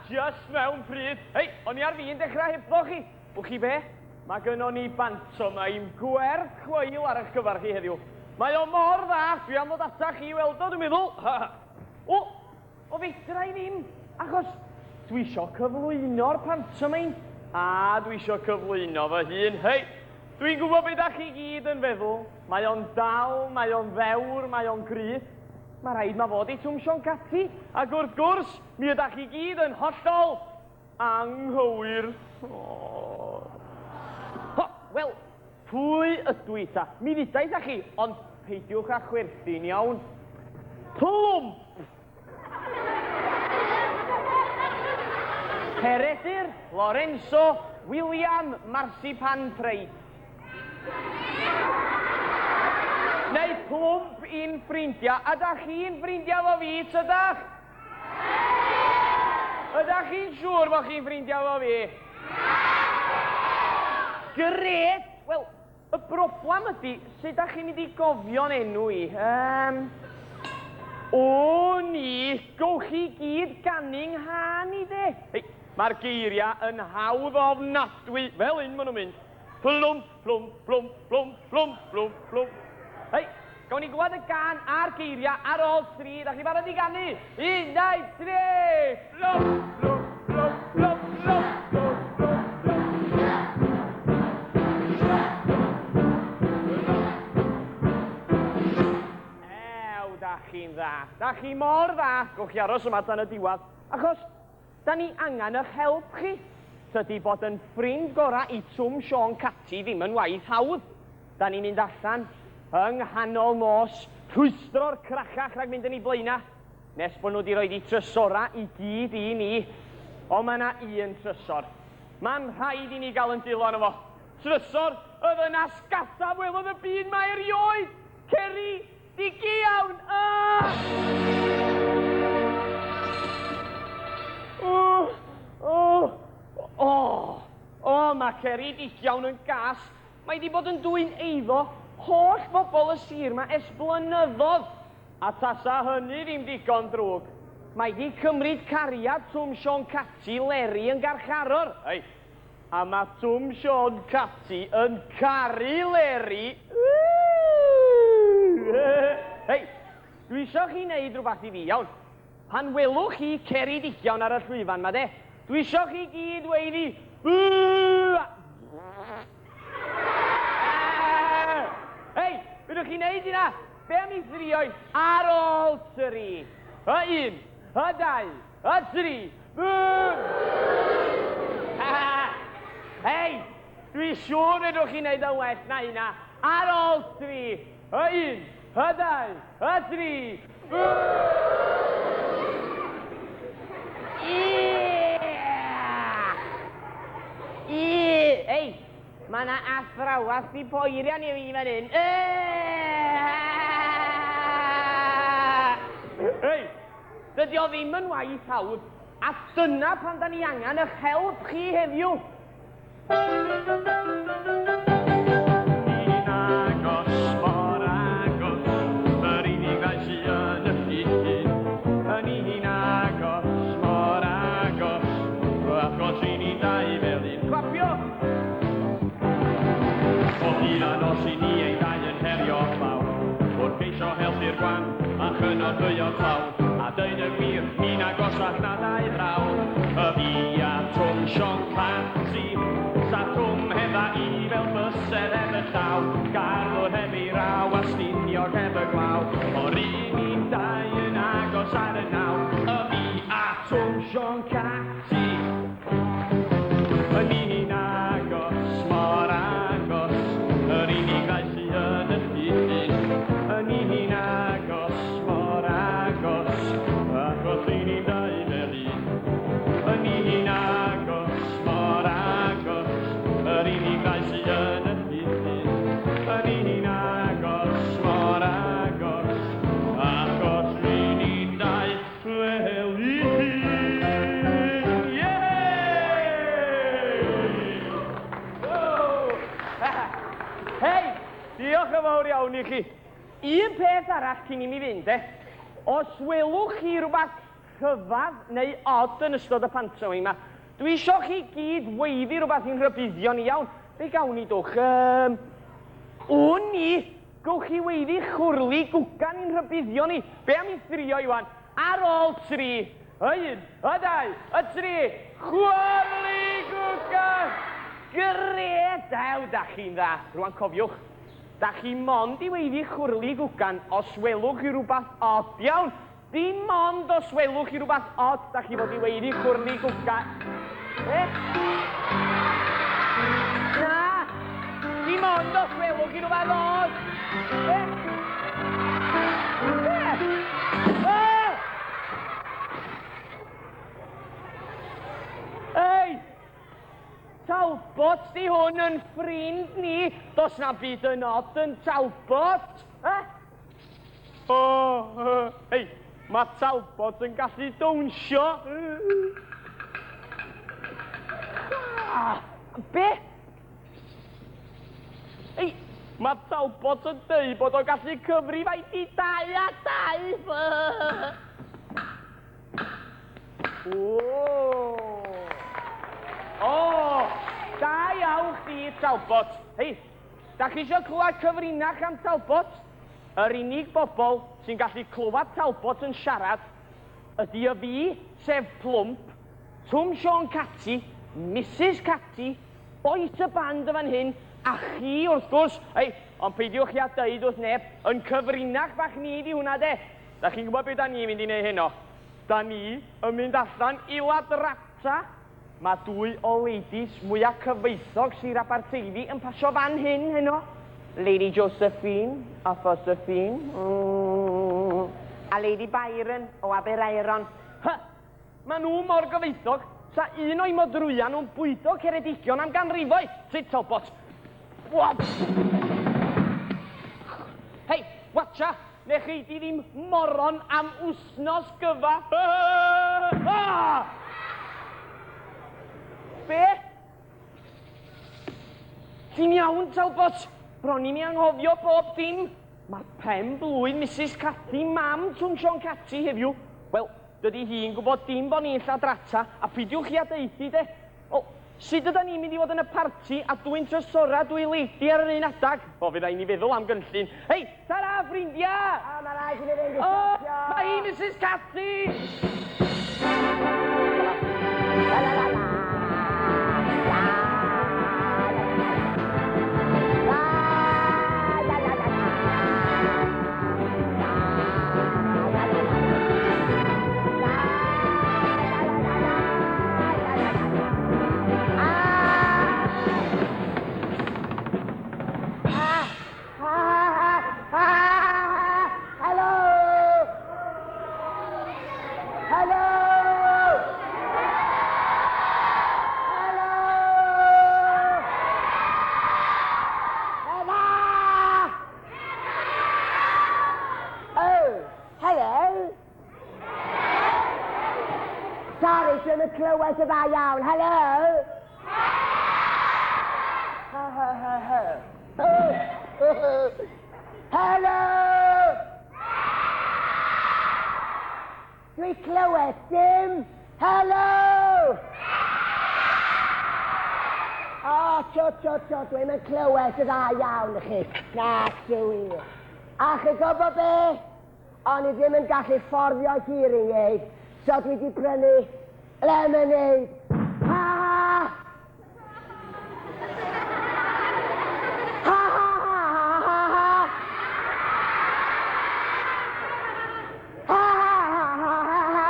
Just mewn pryd. Hei, o'n i ar fi'n dechrau hebddo chi. Wch chi be? Mae gynnon ni Pantomeim gwerth chweil ar eich gyfer chi heddiw. Mae o mor dda, dwi am ddod ata chi weld o, dwi'n meddwl. O fedra i ddim, achos dwi isio cyflwyno'r Pantomeim. A dwi isio cyflwyno fy hun. Hei, dwi'n gwybod beth a'ch chi gyd yn feddwl. Mae o'n dal, mae o'n ddewr, mae o'n gryf. Mae rhaid ma fod i Twm Sion Cati, ac wrth gwrs, mi ydych chi gyd yn hollol anghywir. Wel, pwy ydw i ta? Mi ddidaeth â chi, ond peidiwch â chwerthu'n iawn. Plwmp! Peredur, Lorenzo, William, Marsipan Preid. Neu plwmp i'n ffrindiau. Ydych chi'n ffrindiau fo fi, tydach? Ydych chi'n siŵr bod chi'n ffrindiau fo fi? Gret! Wel, y broblem ydy, sut ydych chi'n mynd i gofio'n enw i? O ni, gowch chi gyd ganning han i de. Hei, mae'r geiriau yn hawdd ofnadwy, fel un maen nhw'n mynd. Plwmp, plwmp, plwmp, plwmp, plwmp, plwmp, plwmp. Hei, gawn ni gwybod y gan a'r geiriau ar ôl 3. Da chi barod i ganu? 1, 2, 3! Plwmp, plwmp, plwmp, plwmp, plwmp, plwmp, plwmp. Ew, da chi'n dda. Da chi mor dda. Gowch chi aros yma tan y diwadd. Achos, da ni angen eich help chi. Tydi bod yn ffrind gorau i Twm Sion Cati ddim yn waith hawdd. Da ni'n mynd allan yng nghanol nos, rhwystro'r crachach rhag mynd yn ei blaena, nes bod nhw wedi rhoi i trysora i gyd i ni. O, mae yna un trysor. Mae'n rhaid i ni gael yn dilo arno fo. Trysor y ddynas gataf welodd y byd mae erioed. Ceri, digi iawn. Mae Ceri digi iawn yn gas. Mae wedi bod yn dwy'n eiddo holl bobl y sir yma ers blynyddodd. A tasa hynny ddim digon drwg. Mae wedi cymryd cariad Twm Sion Cati Leri yn garcharor. Hei, a mae Twm Sion Cati yn caru Leri. Hei, dwi isio chi wneud rhywbeth i fi, iawn. Pan welwch chi Ceri digiawn ar y llwyfan ma, de, dwi isio chi gyd dweud i Hei, bydwch chi'n neud hynna? Be am i thrio'i ar ôl 3? Y 1, y 2, y 3. Hei, dwi siŵr bydwch chi'n neud y well na hynna. Ar ôl 3. Y 1, y 2, y 3. Hei, mae yna athrawes di poerian i fi fan hyn. dydy o ddim yn waith hawdd, a dyna pan da ni angen eich help chi heddiw. Ni'n agos, mor agos, yr unig rai sy'n y ffin. Ni'n agos, mor agos, achos i ni dau felin. Clapio! O hyn a nos i ni ein dau yn herio llaw, wrth geisio helpu'r gwan, a chynod ddwy o llaw, a dweud y gwir, ni'n agosach na dau draw. Y fi a Twm Sion Cati, sa Twm hedda i fel bysedd heb y llaw, Carroll heb ei raw a stiniog heb y glaw, o'r un i dau yn agos ar y naw. Y fi a Twm Sion Cati, ni'n agos, mor agos, yr unig rai sy'n y ffin. Ni'n agos, mor agos, achos i ni dau felin. Ni'n agos, mor agos, yr unig rai sy'n y ffin. Ni'n agos, mor agos, achos i ni dau felin. Hei, diolch yn fawr iawn i chi. Un peth arall cyn i mi fynd, os welwch chi rhywbeth rhyfedd neu od yn ystod y pantomeim yma, dwi isio chi gyd weiddi rhywbeth i'n rhybuddio ni iawn. Be gawn ni dwch? Wn i, gowch chi weiddi chwrli gwgan i'n rhybuddio ni. Be am i thrio Iwan? Ar ôl 3. Y 1, y 2, y 3. Chwrli gwgan! Gred! Ew, da chi'n dda. Rwan cofiwch. Da chi mond i weiddi chwrli gwgan os welwch chi rhywbeth od. Iawn, dim mond os welwch chi rhywbeth od, da chi fod i weiddi chwrli gwgan. Na, dim mond os welwch chi rhywbeth od. Ei! Talbot di hwn yn ffrind ni. Dos na byd yn od yn Talbot. Hei, mae Talbot yn gallu dawnsio. Be? Hei, mae Talbot yn dweud bod o'n gallu cyfri faint i 2 a 2. Da iawn chdi, Talbot. Hei, da chi eisiau clywed cyfrinach am Talbot? Yr unig bobl sy'n gallu clywed Talbot yn siarad ydy y fi, sef Plwmp, Twm Sion Cati, Mrs Cati, boes y band y fan hyn, a chi wrth gwrs. Hei, ond peidiwch chi a dweud wrth neb, yn cyfrinach bach ni di hwnna de. Da chi'n gwybod beth da ni'n mynd i wneud heno? Da ni yn mynd allan i ladrata. Mae 2 o ladies mwyaf cyfoethog sy'n Aberteifi yn pasio fan hyn heno. Lady Josephine a Josephine. A Lady Byron o Aberairon. Mae nhw mor gyfoethog, sa un o'i modrwyan nhw'n bwydo Ceredigion am ganrifoedd. Sut, Talbot? Hei, watcha, neu chi di ddim moron am wsnos gyfa. Be? Ti'n iawn, Talbot? Bron i mi anghofio bob dim. Mae pen blwydd Mrs Cati, mam Twm Sion Cati heddiw. Wel, dydy hi'n gwybod dim bod ni'n lladrata, a peidiwch chi a deithi, de. O, sut ydyn ni'n mynd i fod yn y parti a dwi'n trysora 2 lady ar yr un adag? O, fydda i ni feddwl am gynllun. Hei, tara, ffrindiau! O, mae rai sy'n ei fynd i stopio. Mae hi, Mrs Cati! La la la la. ddim yn clywed y dda iawn. Helo? Helo? Dwi'n clywed dim. Helo? O, tio, dwi'n yn clywed y dda iawn i chi. Na, dwi'n. A chi gwybod be? O'n i ddim yn gallu fforddio hearing aid, so dwi wedi prynu lemonade. Ha! Ha ha ha ha ha! Ha ha ha ha ha ha!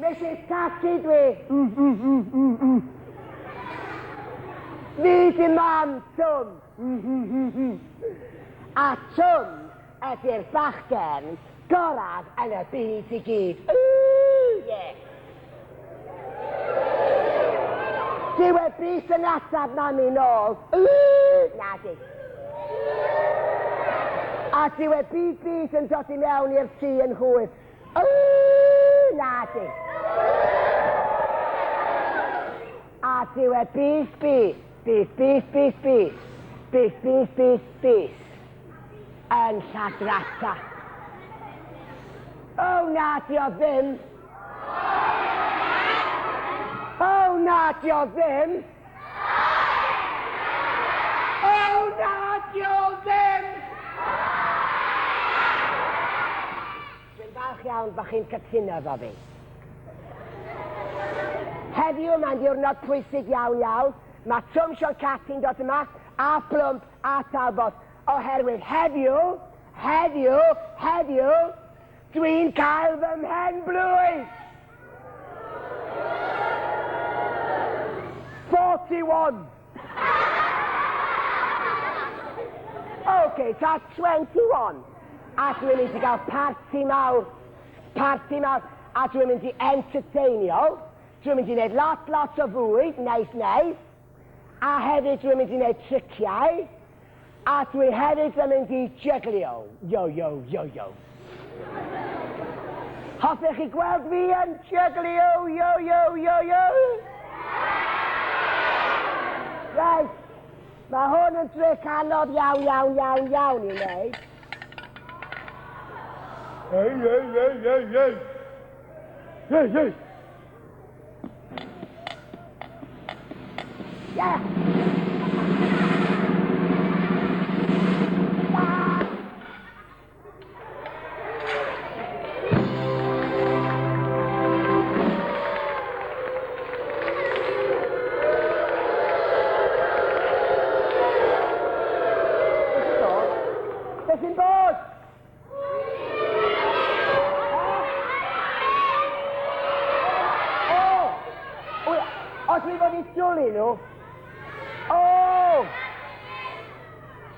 Mrs. Cati dwi. Fi di mam Twm. A Twm ydy'r bachgen gorau yn y byd i gyd. Yeah. Dyw e bys yn atab na mi nôl. Na di. A dyw e bys yn dod i mewn i'r tŷ yn hwyr. Na di. A dyw e bys yn lladrata. O na di o ddim. O na di o ddim. O na di o ddim. Dwi'n falch iawn bod chi'n cytuno efo fi. Heddiw mae'n diwrnod pwysig iawn. Mae Twm Sion Cati'n dod yma, a plwmp, a talbot. Oherwydd heddiw, dwi'n cael fy mhen blwydd. 41. OK, ta 21. A dwi'n mynd i gael parti mawr. A dwi'n mynd i entertainio. Dwi'n mynd i wneud lot o fwyd, neis. A hefyd dwi'n mynd i wneud triciau. A dwi hefyd yn mynd i juglio. Yo. Hoffech chi gweld fi yn juglio? Yo. Right. Mae hwn yn tric anodd iawn i wneud. Hey. Yeah. Beth sy'n bod? Os mi fod i dwlu nhw? Oh!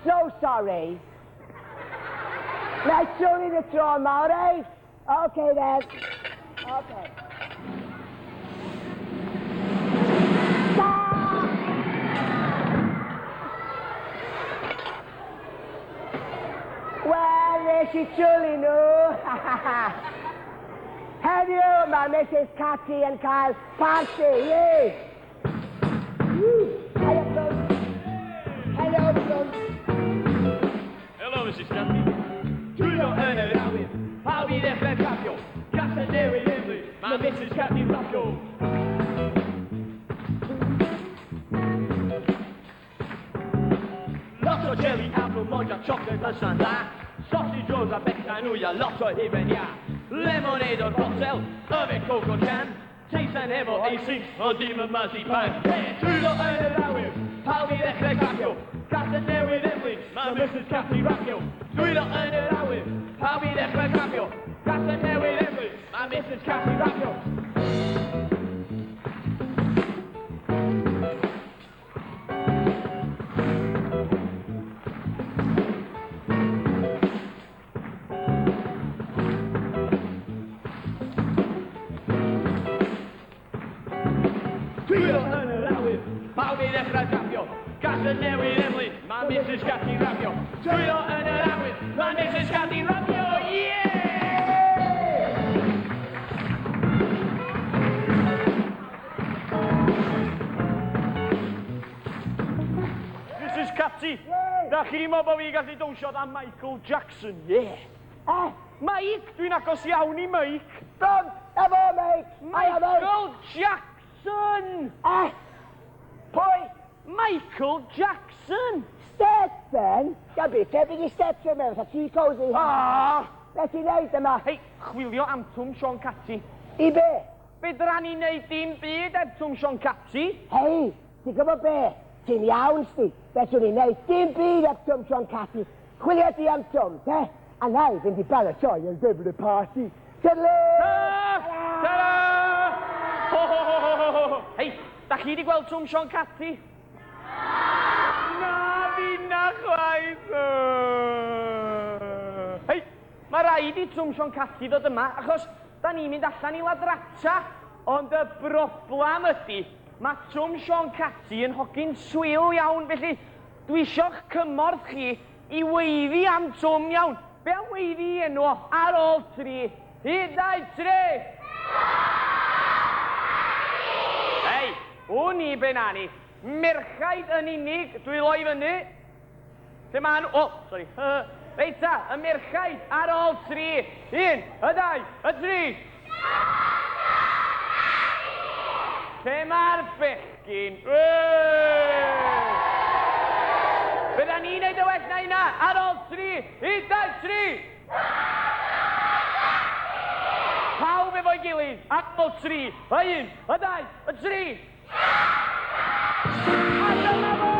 So sorry. Mae dwlu y tro yma, alright? Okay then. Okay. Wel, nes i dwlu nhw. Heddiw, mae Mrs. Cati yn cael party, yes! Hello, Plum. Hello, Mrs. Cati. Dwyo yn yr awyr, pawb i ddechrau capio. Gall y newid Idris, mae Mrs. Cati'n rapio. Lot o jelly, apple, monja, chocolate, ystan da. Sausage rolls a bechan wya, lot o hufen ia. Lemonade o'r botel, yfed coco can. Teithan efo AC, ond dim y marzipan. Dwyo yn yr awyr, pawb i ddechrau capio. Gall y newid Idris, mae Mrs. Cati rapio. Dwyo yn yr awyr, pawb i ddechrau capio. Gall y newid Idris, mae Mrs. Cati rapio. a drafio. Gas y newid emlu, mae Mrs Cati rafio. Trwyo yn yr awydd, mae Mrs Cati rafio, Mrs Cati, da chi mo bo fi gallu dawnsio da Michael Jackson, Mike, dwi'n agos iawn i Mike. Don't, efo, mate. Michael Jackson! Pwy? Michael Jackson! Stetson? Gabi, tebyg i Stetson mewn, sa tri cozy. Beth i'n neud yma? Hei, chwilio am Twm Sion Cati. I be? Fedra ni neud dim byd ar Twm Sion Cati? Hei, ti'n gwybod be? Ti'n iawn, sti. Fedrwn ni neud dim byd ar Twm Sion Cati. Chwilio di am Twm, te? A na i fynd i baratoi yn gyfer y party. Tydlu! Ta-da! Hei, da chi di gweld Twm Sion Cati? Na, fi na chwaith! Hei, mae rhaid i Twm Sion Cati ddod yma, achos da ni'n mynd allan i ladrata. Ond y broblam ydy, mae Twm Sion Cati yn hogyn swil iawn, felly dwi isio'ch cymorth chi i weiddi am Twm iawn. Be am weiddi enw ar ôl 3? 1, 2, 3! Hei, hwn i benani. Merchaid yn unig, dwi loi fyny. Lle ma nhw? O, sori. Reit ta, y merchaid ar ôl 3. 1, 2, 3. Lle ma'r bechgyn? Bydda ni'n neud y well na hynna, ar ôl 3, 1, 2, 3! Pawb efo'i gilydd, ar ôl 3, 1, 2, 3! A dyma fo,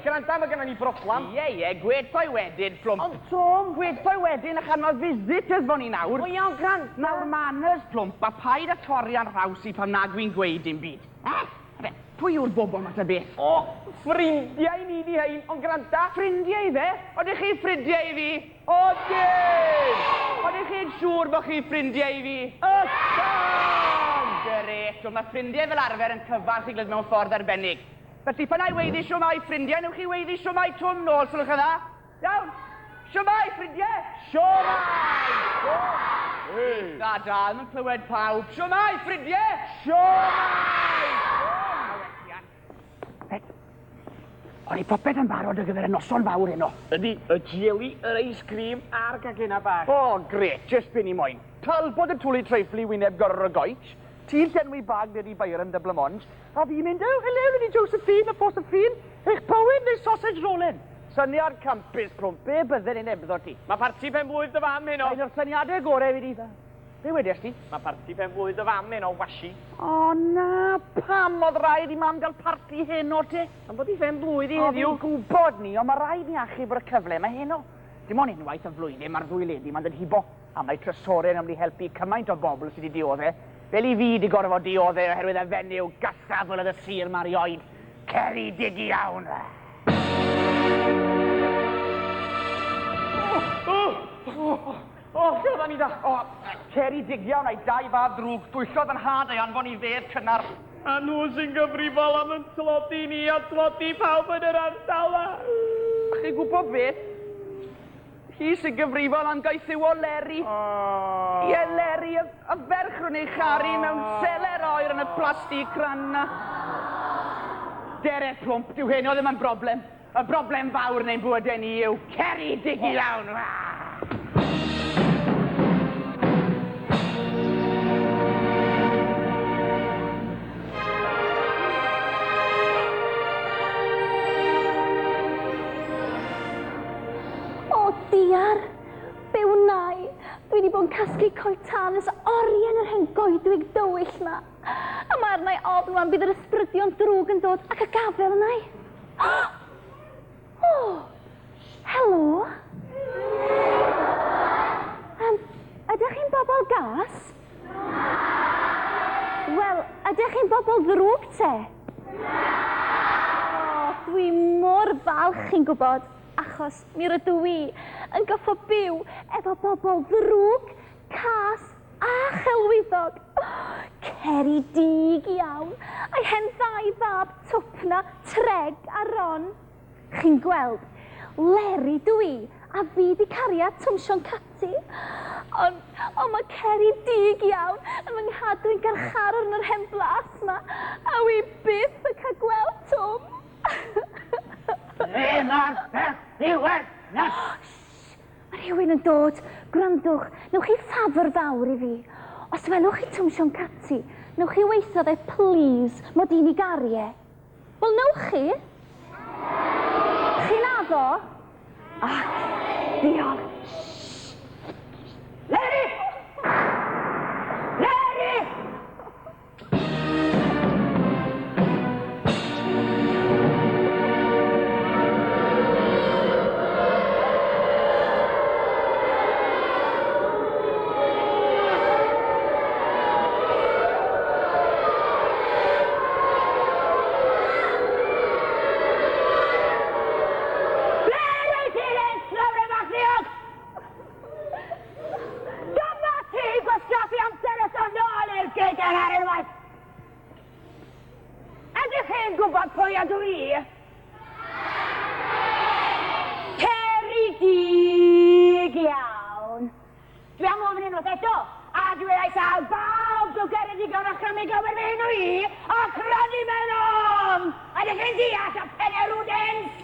Granda, mae gennym ni broblam. Ie, gwedtoi wedyn, Plwm. Ond Tom, gwedtoi wedyn ac anna visitors fo ni nawr. O iawn, Gran. Nawr manners, Plwm, a paid a torri a'n rhaws i pam na dwi'n gweud dim byd. Pwy yw'r bobl ma ta beth? O, ffrindiau ni di hein, ond granda. Ffrindiau fe? Odych chi ffrindiau i fi? Odyn! Odych chi'n siŵr bod chi ffrindiau i fi? Ystan! Gret, mae ffrindiau fel arfer yn cyfarch i glyd mewn ffordd arbennig. Felly pan ai weiddi siwmai ffrindiau, newch chi weiddi siwmai Twm nôl, sylwch yna? Iawn? Siwmai ffrindiau? Siwmai! Da, mae'n clywed pawb. Siwmai ffrindiau? Siwmai! O'n i popeth yn barod ar gyfer y noson fawr heno. Ydy, y jelly, yr ice cream a'r gagena bach. O, gret, just be ni moyn. Talbod y twli treiflu wyneb goror y goet, Ti'n llenwi bag neu di Byron dy Blamont, a fi'n mynd, hello, nid Josephine, a Josephine, eich bywyd neu sausage rolling. Syniad campus plwm, be bydden ni'n ebddo ti? Mae parti pen blwydd dy fam hyn o. Ein o'r syniadau gorau fi di. Be wedys ti? Mae parti pen blwydd dy fam hyn o washi. O na, pam oedd rhaid i mam gael parti hyn o ti? Am bod i pen blwydd i O, heddiw. fi'n gwybod ni, ond mae rhaid ni achub o'r cyfle mae hyn o. Dim ond unwaith y flwyddyn, mae'r ddwy ledi ma'n dod hibo. A mae trysoren am wedi helpu cymaint o bobl sydd wedi dioddau. Fel i fi di gorfod dioddau oherwydd y fenyw gasafol oedd y sir mar i oed. Ceri digi iawn. O, lle oedden ni da? O, ceri digi iawn a'i dau fab drwg. Dwyllodd yn had ei anfon i fedd cynnar. A nhw sy'n gyfrifol am yn tlodi ni a tlodi pawb yn yr ardal a. Chi'n gwybod beth? Hi sy'n gyfrifol am gaethu o Leri. Ie, Leri, y ferch rwy'n ei chari mewn seler oer yn y plastig ran na. Dere plwmp, dyw hyn o ddim yn broblem. Y broblem fawr neu'n bwydau ni yw ceri digi lawn. Diar, be wnau, dwi wedi bod yn casglu coetan ys oriau yn yr hen goedwig dywyll na. A mae arnau ofn wan bydd yr ysbrydion drwg yn dod ac y gafel yna. O, helo. Ydych chi'n bobl gas? Wel, ydych chi'n bobl ddrwg te? O, dwi mor falch chi'n gwybod. Achos mi rydw i yn goffo byw efo bobl ddrwg, cas a chelwyddog. Ceri dig iawn, a'i hen ddau fab Twpna, Treg a Ron. Chi'n gweld, Leri dwi a fi di Cariad Twm Sion Cati. Ond mae Ceri dig iawn yn fy nghadw'n garcharwr yn yr hen blas ma, a wi byth yn cael gweld Twm. Mae rhywun yn dod. Gwrandwch, newch chi ffafr fawr i fi. Os welwch chi Twm Sion Cati, newch chi weithio dde, please, mod i'n ei gariau. Wel, newch chi? Chi'n addo? Diolch. Leri! Leri! Ydych chi'n gwybod pwy ydw i? Ceri dig iawn. Dwi am ofyn unwaith eto, a dwi eisiau bawb drwy Geredigon a chrymu gyfer fe enw i, a crynu mewn om! Ydych chi'n deall y penerwdens?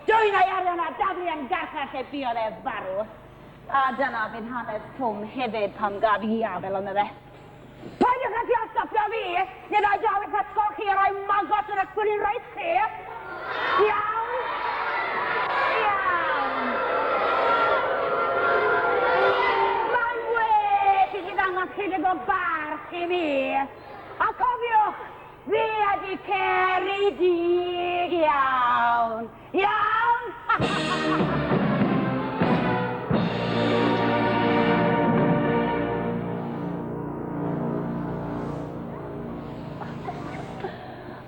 Dwi'n ei arian a daflu yn garchar lle biodd e farw. A dyna fydd hanes Twm hefyd pam gaf i afel yn y fe. Paidwch ati o stopio fi, nid o'i dal eich atgo chi ar o'i magos yn ysgwyn roedd chi. Iawn? Iawn. Mae'n wedi i ddangos chydig o barch i mi. A cofiwch, fi ydi Ceri dig iawn. Iawn?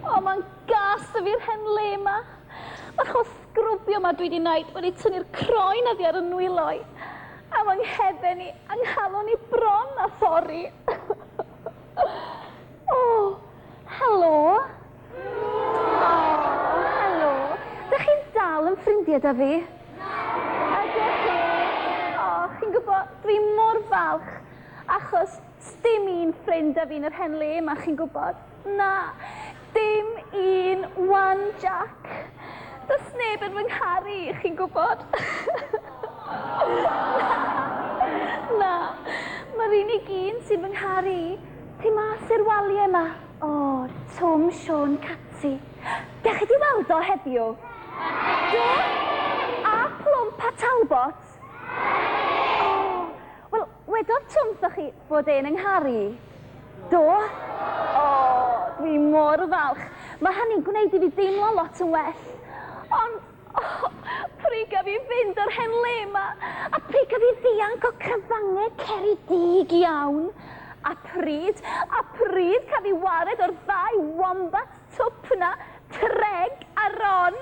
O, mae'n gas y fi'r hen le yma. Mae'ch o sgrwbio yma dwi wedi wneud wedi tynnu'r croen oddi ar y nwyloedd. A mae'n hedden ni, anghalon ni bron a thorri. gyda fi? Ydych chi? O, chi'n gwybod, dwi mor falch. Achos, dim un ffrind â fi'n yr hen le yma, chi'n gwybod? Na, dim un one Jack. Does neb yn fy ngharu, chi'n gwybod? Na, mae'r unig un sy'n fy ngharu. Ti mas i'r waliau yma. O, Twm Sion Cati. Dech chi di weld o heddiw? Do? A plwmp a talbot? O, wel, wedodd Twmthoch chi bod e'n yngharu? Do? O, dwi mor falch. Mae hynny'n gwneud i fi deimlo lot yn well. Ond, prig a fi fynd o'r hen le yma, a prig a fi ddianc o cyfangau ceredig iawn. A pryd cael fi wared o'r ddau wombat twp na, Treg a Ron.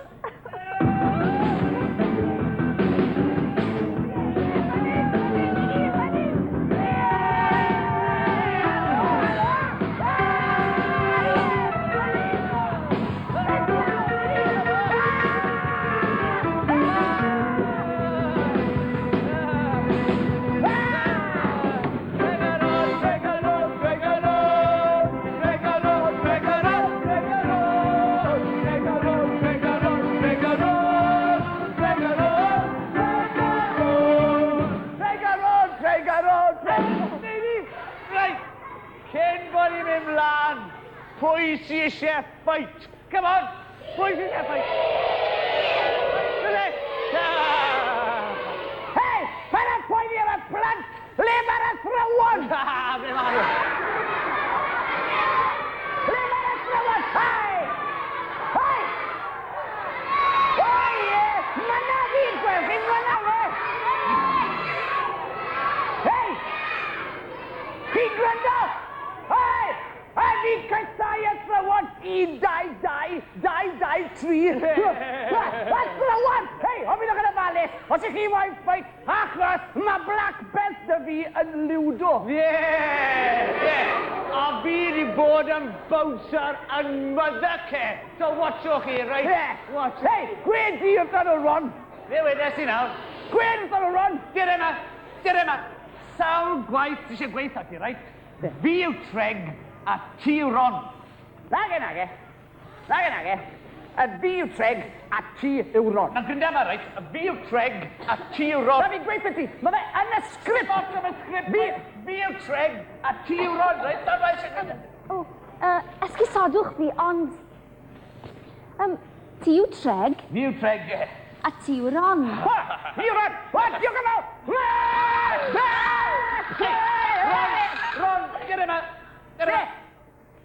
Pwy sy'n eisiau ffeit? Come on! Pwy sy'n eisiau ffeit? Hei! Pa'n y poeni am y plant! Le mae'r athrawon? Ble mae nhw? Le mae'r athrawon? Hei! Hei! Hei! Mae na fi'n gweld chi'n gwneud fe! Hei! Chi'n gwneud? Hei! A fi casáu athrawon! 1, 2, 3! Athrawon! Hei, o fi'n ochr y falis! Os ych chi moyn ffeit, achos mae Black Belt dy fi yn liwdo! A fi wedi bod yn bouncer yn Mythyce. So watchwch chi, right? Watch. Hei, gwed di wrthyn nhw, Ron! Fe wedes i nawr. Gwed wrthyn nhw, Ron! Dir yma. Sawl gwaith ti eisiau gweithio ti, right? Fi yw Treg a ti yw Ron. Nage. Y fi yw Treg a ti yw Ron. Na grinda yma, right? Fi yw Treg a ti yw Ron. Na fi'n gweithio ti, mae fe yn y sgrip! Fi yw Treg a ti yw Ron, right? O, esgusodwch fi, ond... ti yw Treg Fi yw Treg, a ti yw Ron. Fi yw Ron! What? Diolch yn fawr! Ron, dir yma.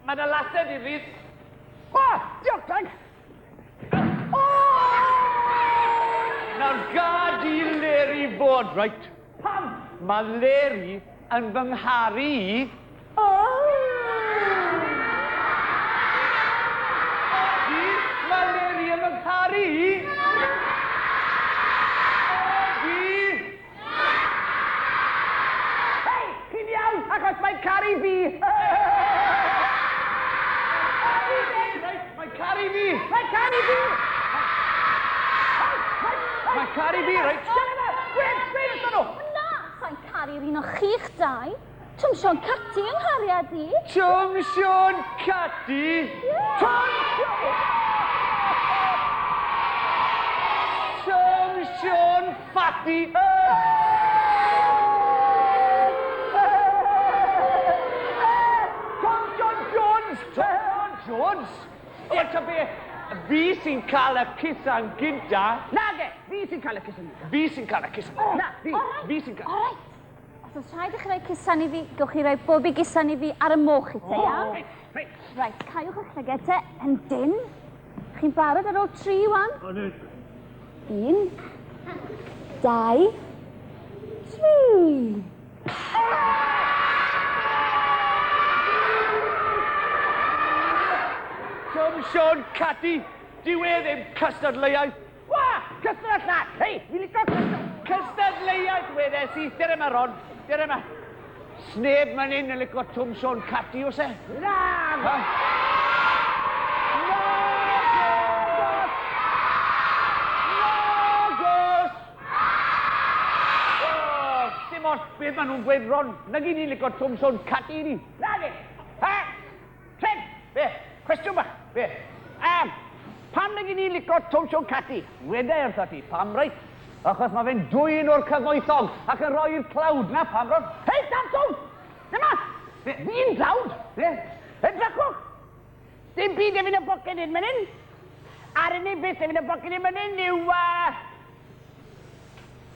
Mae na lased i rhyd. O, diolch, Treg! Nawr gad i Leri fod, right? Pam? Mae Leri yn fy ngharu i. O! Mae Leri yn fy ngharu i. Hei, chi'n iawn, achos mae'n caru fi! Mae'n caru fi! Mae'n caru fi! Mae'n caru fi, right? Gwed wrthyn nhw! Na, sa'n caru'r un o chi'ch dau. Twm Sion Cati yng nghariad i. Twm Sion Cati! Twm Sion Fati! Tom Jones? Ie, ta be, fi sy'n cael y cusan gynta. Nage, fi sy'n cael y cysyn ni. Fi sy'n cael y cusan. Na, Fi sy'n cael. Alright. Os oes rhaid i chi roi cusan i fi, gewch chi roi bob i cusan i fi ar y moch i te, iawn? Right, caiwch eich llygedau yn dyn. Chi'n barod ar ôl 3 wan? 1, 2, 3. Twm Sion Cati, dyw e ddim cystadleuaeth. Wa, cystadleuaeth! Hei, fi licio Cystadleuaeth wedes i, dir yma Ron, dir yma. Sneb man yn licio Twm Sion Cati os e? Na! dangos beth maen nhw'n gweud ron. Nag i ni licio Twm Sion Cati ni. Nag i. Ha? Tren, be? Cwestiwn bach, be? Pam nag i ni licio Twm Sion Cati? Weda wrtho ti, pam reit? Achos mae fe'n dwy'n o'r cyfoethog ac yn rhoi'r clawd na pam rod. Hei, Danton! Dyma! Fi'n clawd! Edrychwch! Dim byd e fi'n y bocyn un fan hyn. A'r unig beth e fi'n y bocyn un fan hyn yw...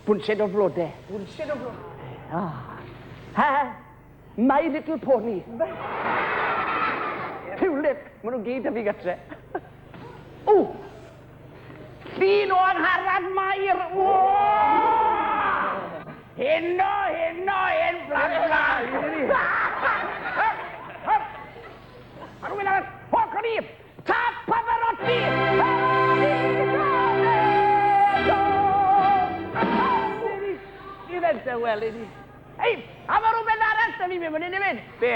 bwnsed o flodau. Bwnsed o flodau. Ha! My Little Pony. Tulip. Maen nhw'n gyd y fi gytre. Llun o angharad Mair. Heno, hen blan. A rhywun arall, hoc o'n i, tap Pavarotti! Ni ddenta wel i ni. Ei, a mae rhywun arall da fi mewn yn un. Be?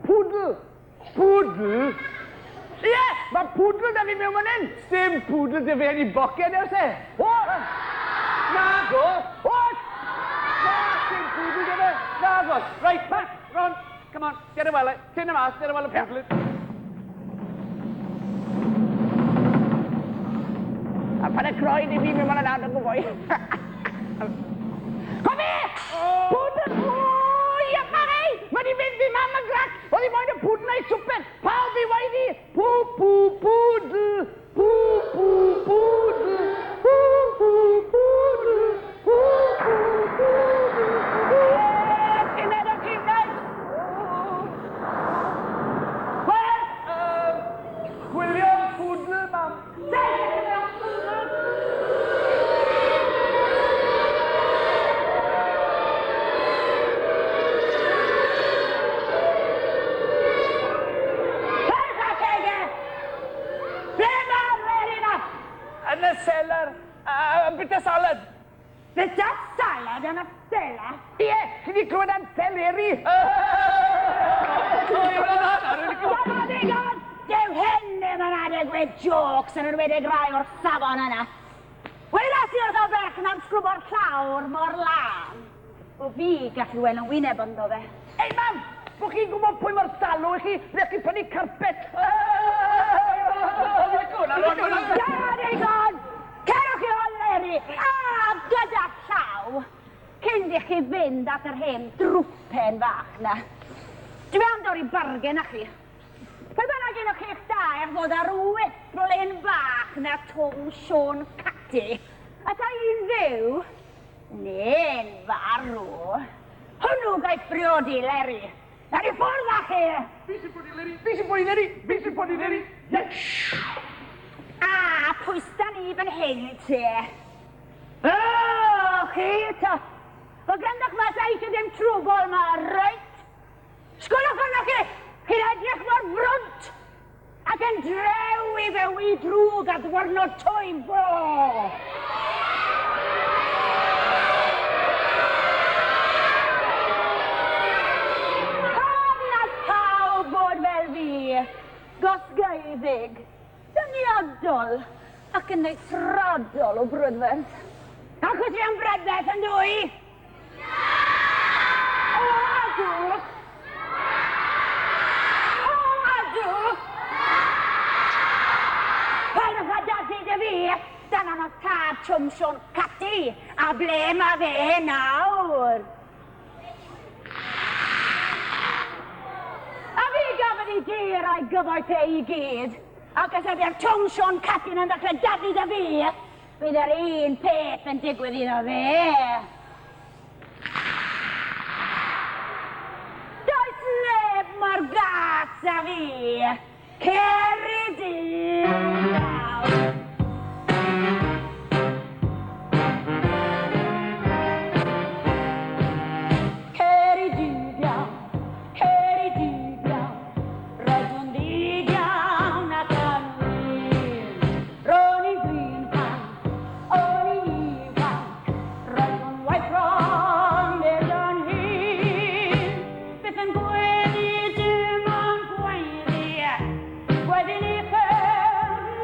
Pwdl. Pwdl? Ie, mae pwdl da fi mewn yn un. Dim pwdl da fi yn i bocen ers e. O! Na go! O! Na, dim pwdl da fi. Na go. Right, Ron. Come on, get a well, tin mas, get a well pwdl. A pan y croen i fi mewn yn awd yn gwybod. Kom hier! Pwdl! O, ia pare! Mae di mynd fi mam y grac. Oedd i moyn y pwdl neu swper. Pawb i waedi. Pw, pwdl. Pw, pwdl. Pw, pwdl. Pw, pwdl. Ti'n edrych chi'n gwneud? Gwilym pwdl, mam. Yn y selar, bita salad. Bita salad yn y selar? Ie, chi di clywed am seleri? Dew hyn ddim yn adeg with jokes yn enwedig rai o'r safon yna. Welas i wrth o berch na'n sgrwbo'r llawr mor lan. O fi gallu weld yn wyneb ynddo fe. Ei, mam! Bo chi'n gwybod pwy mor salw i chi? Ddech chi prynu carpet. Digon! Cerwch chi o leri! A gyda llaw! Cyn di chi fynd at yr hen drwpen fach na. Dwi am dod i bargen â chi. Pe bynnag un o chi'ch dair fod ar wetbrolyn bach na Twm Sion Cati. A ta un fyw, neu'n farw. Hwnnw gaeth briodi leri. Na di ffwrdd â chi! Fi sy'n bod i leri! Fi sy'n bod i leri! Fi sy'n bod i leri! A, pwysta ni fan hyn ti. O, chi ta. O grandach mas eich ddim trwbl ma, reit? Sgwylwch arno chi! Chi'n edrych mor frwnt! Ac yn drew i few i drwg a ddwarnod twym bo! Gosgaeddig, dyniadol ac yn eithradol o brydferth. Ac wyt ti am brydferth yn dwy? O, adw! O, adw! Pan oedd dadu dy fi, dan o'n o tad Twm Sion Cati, a ble ma fe nawr? Gafod i dir a'i gyfoeth e i gyd. Ac os ydy'r Twm Sion Cati yn dechrau dadu dy fi, bydd yr un peth yn digwydd iddo fe. Does neb mor gas a fi. Ceri di nawr. Wedyn i ffyrdd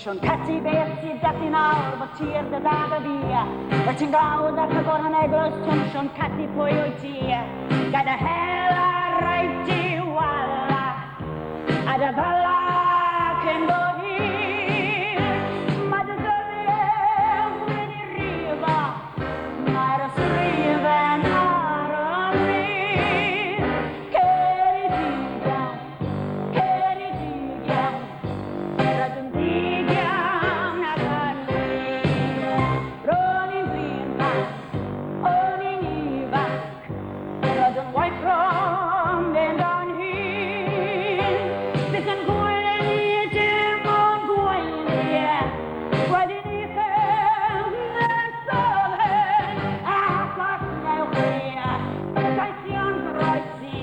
Sion Cati, beth sydd dati nawr, bod tir dy dad y fi. Wyt ti'n glawd ac y bor yn eglwys, Twm Sion Cati, pwy wyt ti? Gael y hel a rhaid i wala, a dy bala cyn bod hir. Mae dy dyddiau wedi rifo, mae'r ysgrifen ar y bryd. Ceredigion, rydyn digion ac yn wir. Ro'n i'n ddyn bach, o'n i'n ifanc, rydyn waith rhwng mynd o'n hyn. Beth yn gwylyn i dim o'n gwylio, wedyn i ffilm nesaf hyn. Ac os newch chi, gaision groesi,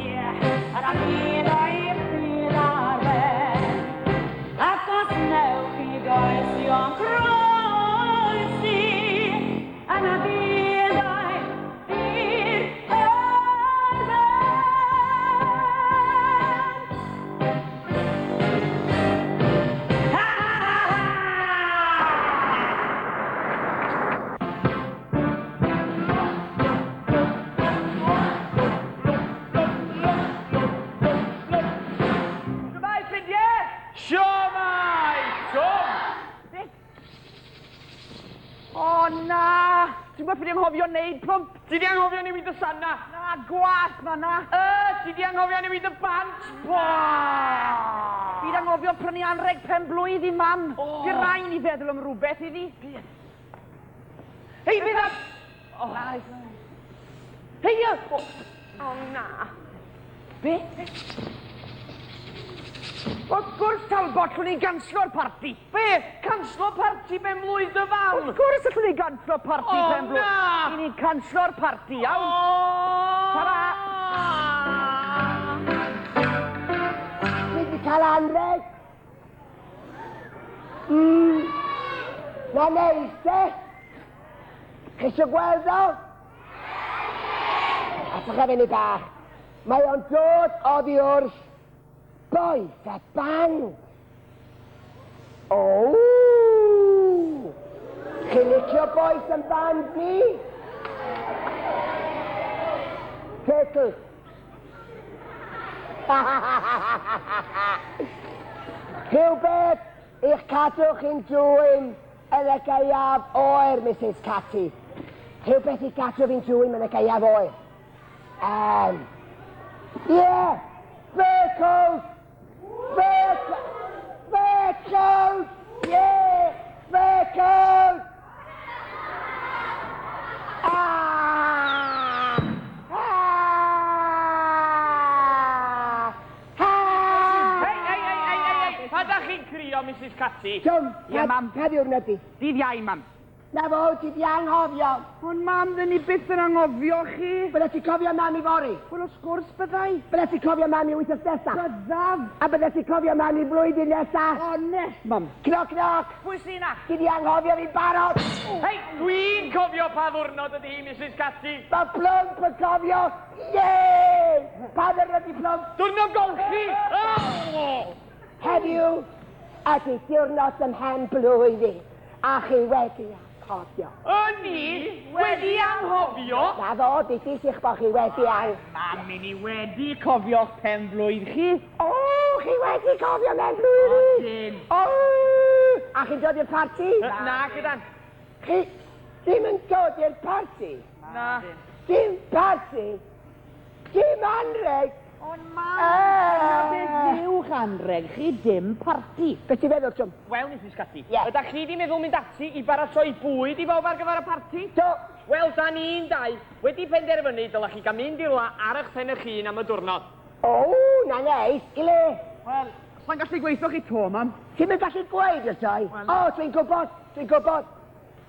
ar amid o'i ffydd ar ben. Ac os newch chi gaision groesi, yn y byd o'i ffydd ar ben. Shwmai, ffrindiau! Shwmai! Shwm! O na! Ti'n gwybod pryd i'n anghofio neud plwmp? Ti di anghofio newid y sana? Na, gwas ma na! Ti di anghofio newid y bant? Fi anghofio prynu anreg pen blwydd i mam. Fi rai ni feddwl am rhywbeth iddi. Hei, beth am... Hei, o na. Be? Wrth gwrs talbot llwn ni ganslo'r parti. Be? Canslo parti ben mlwydd y fam? Wrth gwrs llwn ni ganslo'r parti pen blwydd. na! I ni'n canslo'r parti, iawn? Tara! Ti di cael anreg? Na neis, e? Chi eisiau gweld o? A sy'ch efo ni bach. Mae o'n dod oddi wrth boeth y band. O! Chi'n licio boeth yn band ni? Turtle. Rhywbeth i'ch cadw chi'n dwym yn y gaeaf oer, Mrs Cati. Rhywbeth i'ch cadw fi'n dwym yn y gaeaf oer. Yeah! Circles! Circles! Yeah! Circles! Pa da chi'n crio, Mrs Cati? Tom, Ie, mam. pa diwrnod di? Dydd iau, mam. Na fo, ti di anghofio. Ond mam, dyn ni byth yn anghofio chi. Bydde ti cofio mam i fori? Wel, o sgwrs byddai. Bydde ti cofio mam i wythnos nesa? Byddaf. A bydde ti cofio mam i flwyddyn nesa? O, nes, mam. Knock, knock! Pwy sy'n na? Ti di anghofio fi'n barod? Hei, dwi'n cofio pa ddwrnod ydi hi, Mrs Cati. Mae plwmp yn cofio? Yey! Pa ddyrnod i plwmp? Diwrnod golchi! Heddiw, ydy diwrnod ym mhen blwyddyn. A chi wedi anghofio. Ni wedi anghofio? Na fo, dydych chi'ch bod chi wedi Mam, mi ni wedi cofio'ch pen blwydd chi. O, chi wedi cofio mewn blwyddyn? Dyn. O! A chi'n dod i'r parti? Na, gydan. Chi ddim yn dod i'r parti? Na. Dim parti? Dim anreg? Ond mam, beth yw'ch anreg chi dim parti? Be ti'n feddwl, Twm? Wel, Mrs Cati, Ie. ydych chi di meddwl mynd ati i baratoi bwyd i bawb ar gyfer y parti? Do, Wel, da ni'n dau wedi penderfynu dylech chi gael mynd i'r la ar eich pen eich hun am y diwrnod. o, na neis, i le? Wel, sa'n gallu gweithio chi to, mam? Ti'n mynd gallu gweud i'r toi? O, dwi'n gwybod.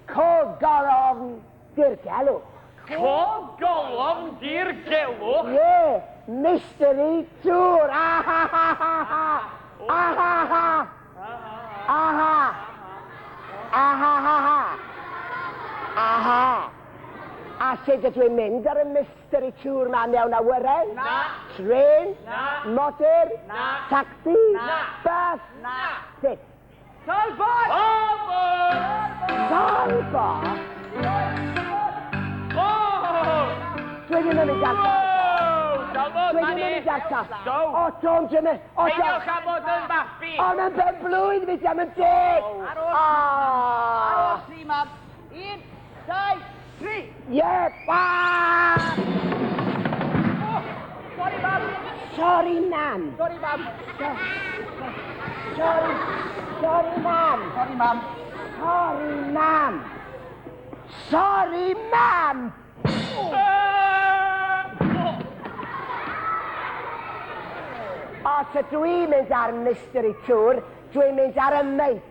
Cogolofn dirgelw. Cogolofn dirgelwch? Ie, mystery tour. Ahahaha. Ahaha. Aha. Ahahaha. Aha. A sut ydw i'n mynd ar y mystery tour ma mewn awyren? Na. Tren? Na. Motor? Na. Taxi? Na. Bus? Na. Sut? Talbot! Talbot? Dwi ddim yn mynd ar Talbot, Dwi ddim yn mani! mynd ar Do! O, Tom, Jimmy! O, Peidiwch â bod yn baffi! O, mae'n ben blwydd, fi am yn deg! Ar O! ôl 3, mam. 1, 2, 3. Ie, bam! Sorry, mam. Sorry, Nan. Sorry, mam. Sorry, Mam. Sorry, mam. Sorry, Mam. Sorry, Mam. O, ta dwi'n mynd ar mystery tour, dwi'n mynd ar y meic.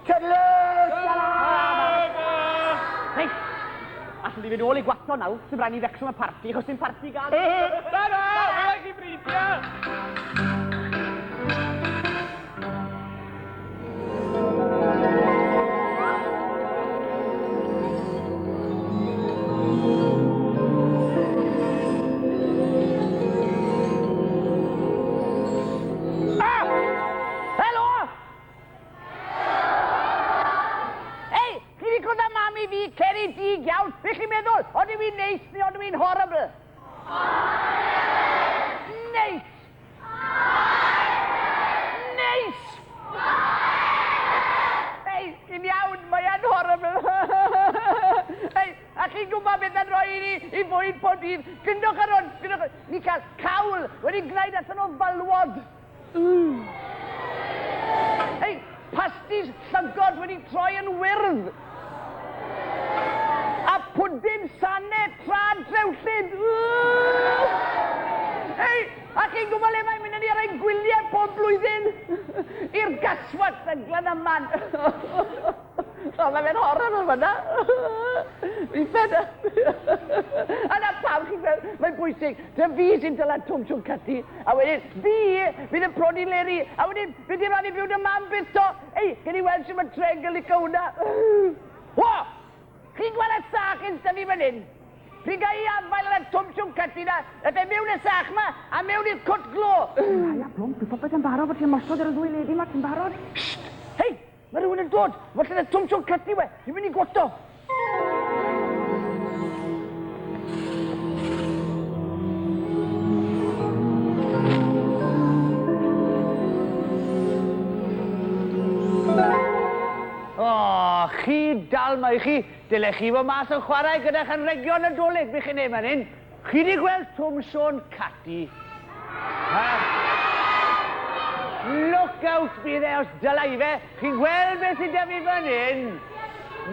Tydlwys! Hei, allan ni fynd ôl i gwato nawr, sy'n rhaid ni fexo am y parti, achos dim parti gan. Na, wyau chi brifio! Be chi'n meddwl? Oedden fi'n neis neu oedden fi'n horrible? Neis! Neis! Ei, yn iawn, mae yn horrible. Ei, a chi'n gwybod beth yn rhoi i fwyd pob dydd? Gyndwch ar hwn, gyndwch ar hwn. Ni cael cawl wedi gwneud allan o falwod. Ei, pastis llygod wedi troi yn wyrdd. A pwdyn sanau tra drewllyd. Hei, a chi'n gwybod le mae'n mynd yn i roi gwyliau pob blwyddyn? I'r gaswat y Glenaman. O, mae'n horrible fyna. Fi'n fed. A na pam chi'n fel, mae'n bwysig. Dyna fi sy'n dylad Twm Sion Cati. A wedyn, fi fydd y prodi leri. A wedyn, fydd i'n rhan i byw dy mam beth o. Ei, gen i weld sy'n mae'n tregol i cawna. Wo! Chi'n gweld y sach yn styfu fan hyn? Fi'n gael i afael yn y Twm Sion Cati na, a fe mewn y sach ma, a mewn i'r cwt glo. Ia, plwm, fi popeth yn barod bod ti'n mosod ar y ddwy ledi ma, ti'n barod? Sht! Hei, mae rhywun yn dod. Falle y Twm Sion Cati we, fi'n mynd i gwato. O, chi dal mae chi. Dyle chi fod mas yn chwarae gyda chanregion Nadolig, bych chi'n ei fan hyn. Chi wedi gweld Twm Sion Cati? Look out bydd e os dylai fe. Chi'n gweld beth sy'n da fi fan hyn?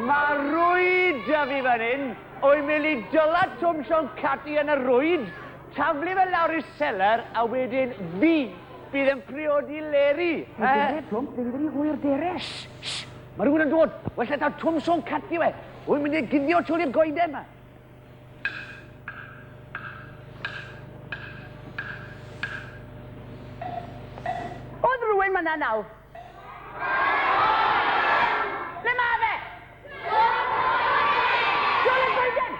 Mae rwyd da fi fan hyn. O'i'n mynd i dylad Twm Sion Cati yn y rwyd, taflu fe lawr i'r selar, a wedyn fi bydd yn priodi leri. Dere, plwm, ddim wedi hwyr dere. Mae rhywun yn dod. Wel, lle taw Twm Sion Cati we. O'i'n mynd i gyddio trwy'r i'r goeden ma. Oedd rhywun ma na naw? Le ma fe? Trwy'r i'r goeden!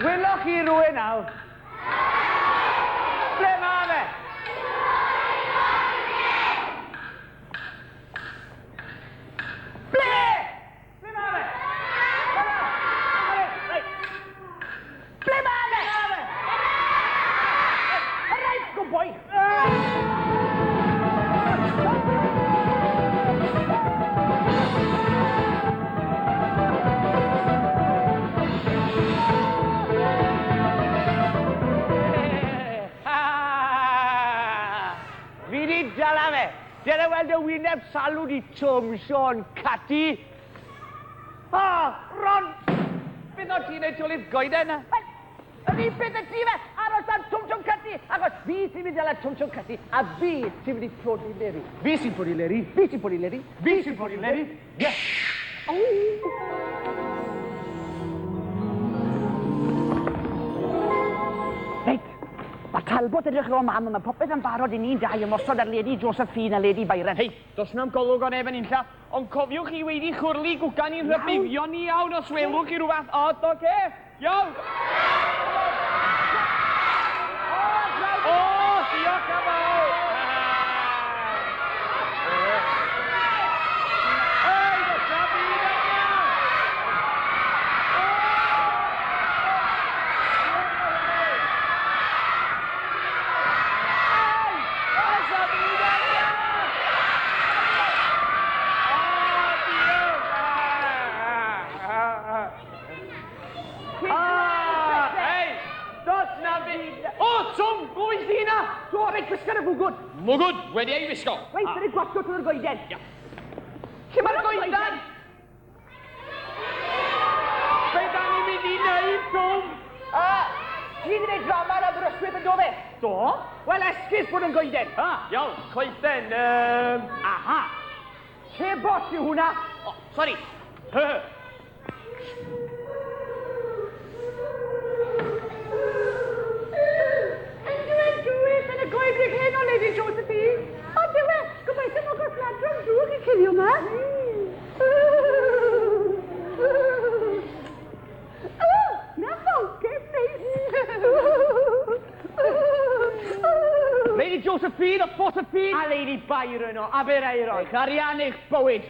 Wyloch chi rhywun nawr? Ble ma fe? Ble? Ble ma fe? Ble ma fe? Reit, good boy. Fi di dala fe. Dyna weld y wyneb salwd i Twm Sion Cati. O, Ron! Beth o ti'n neud trwy'r goeden na? Yr un beth y ti fe, aros am Twm Sion Cati. Agos fi sy'n mynd dala Twm Sion Cati, a fi sy'n mynd i prodi leri. Fi sy'n prodi leri. Fi sy'n prodi leri. Fi sy'n prodi leri. Ie. Reit. Mae Talbot edrych o mam yma, popeth yn barod i ni'n dau ymosod ar Lady Josephine a Lady Byron. Hei, dos na'm golwg o neb yn unlla, ond cofiwch chi wedi chwrlu gwgan i'n rhybuddio ni iawn os welwch chi rhywbeth od, oce? Iawn! O, Mwgwd, wedi ei wisgo. Reit, dyna gwasio trwy'r goeden. Lle mae'r goedan? Be da ni'n mynd i wneud, Tom? Ti wedi gwneud drama na ddryswydd yn dofe? Do? Wel, esgus bod yn goeden. Iawn, coeden, Aha. Lle bot yw hwnna? O, sori. Yn y goedwig hyn o Lady Josephine. O, dywe, gobeithio mod o'r fladron drwg i cilio yma. Na fawcus neis. Lady Josephine, o Josephine. A Lady Byron o Abereiron. Eich arian eich bywyd.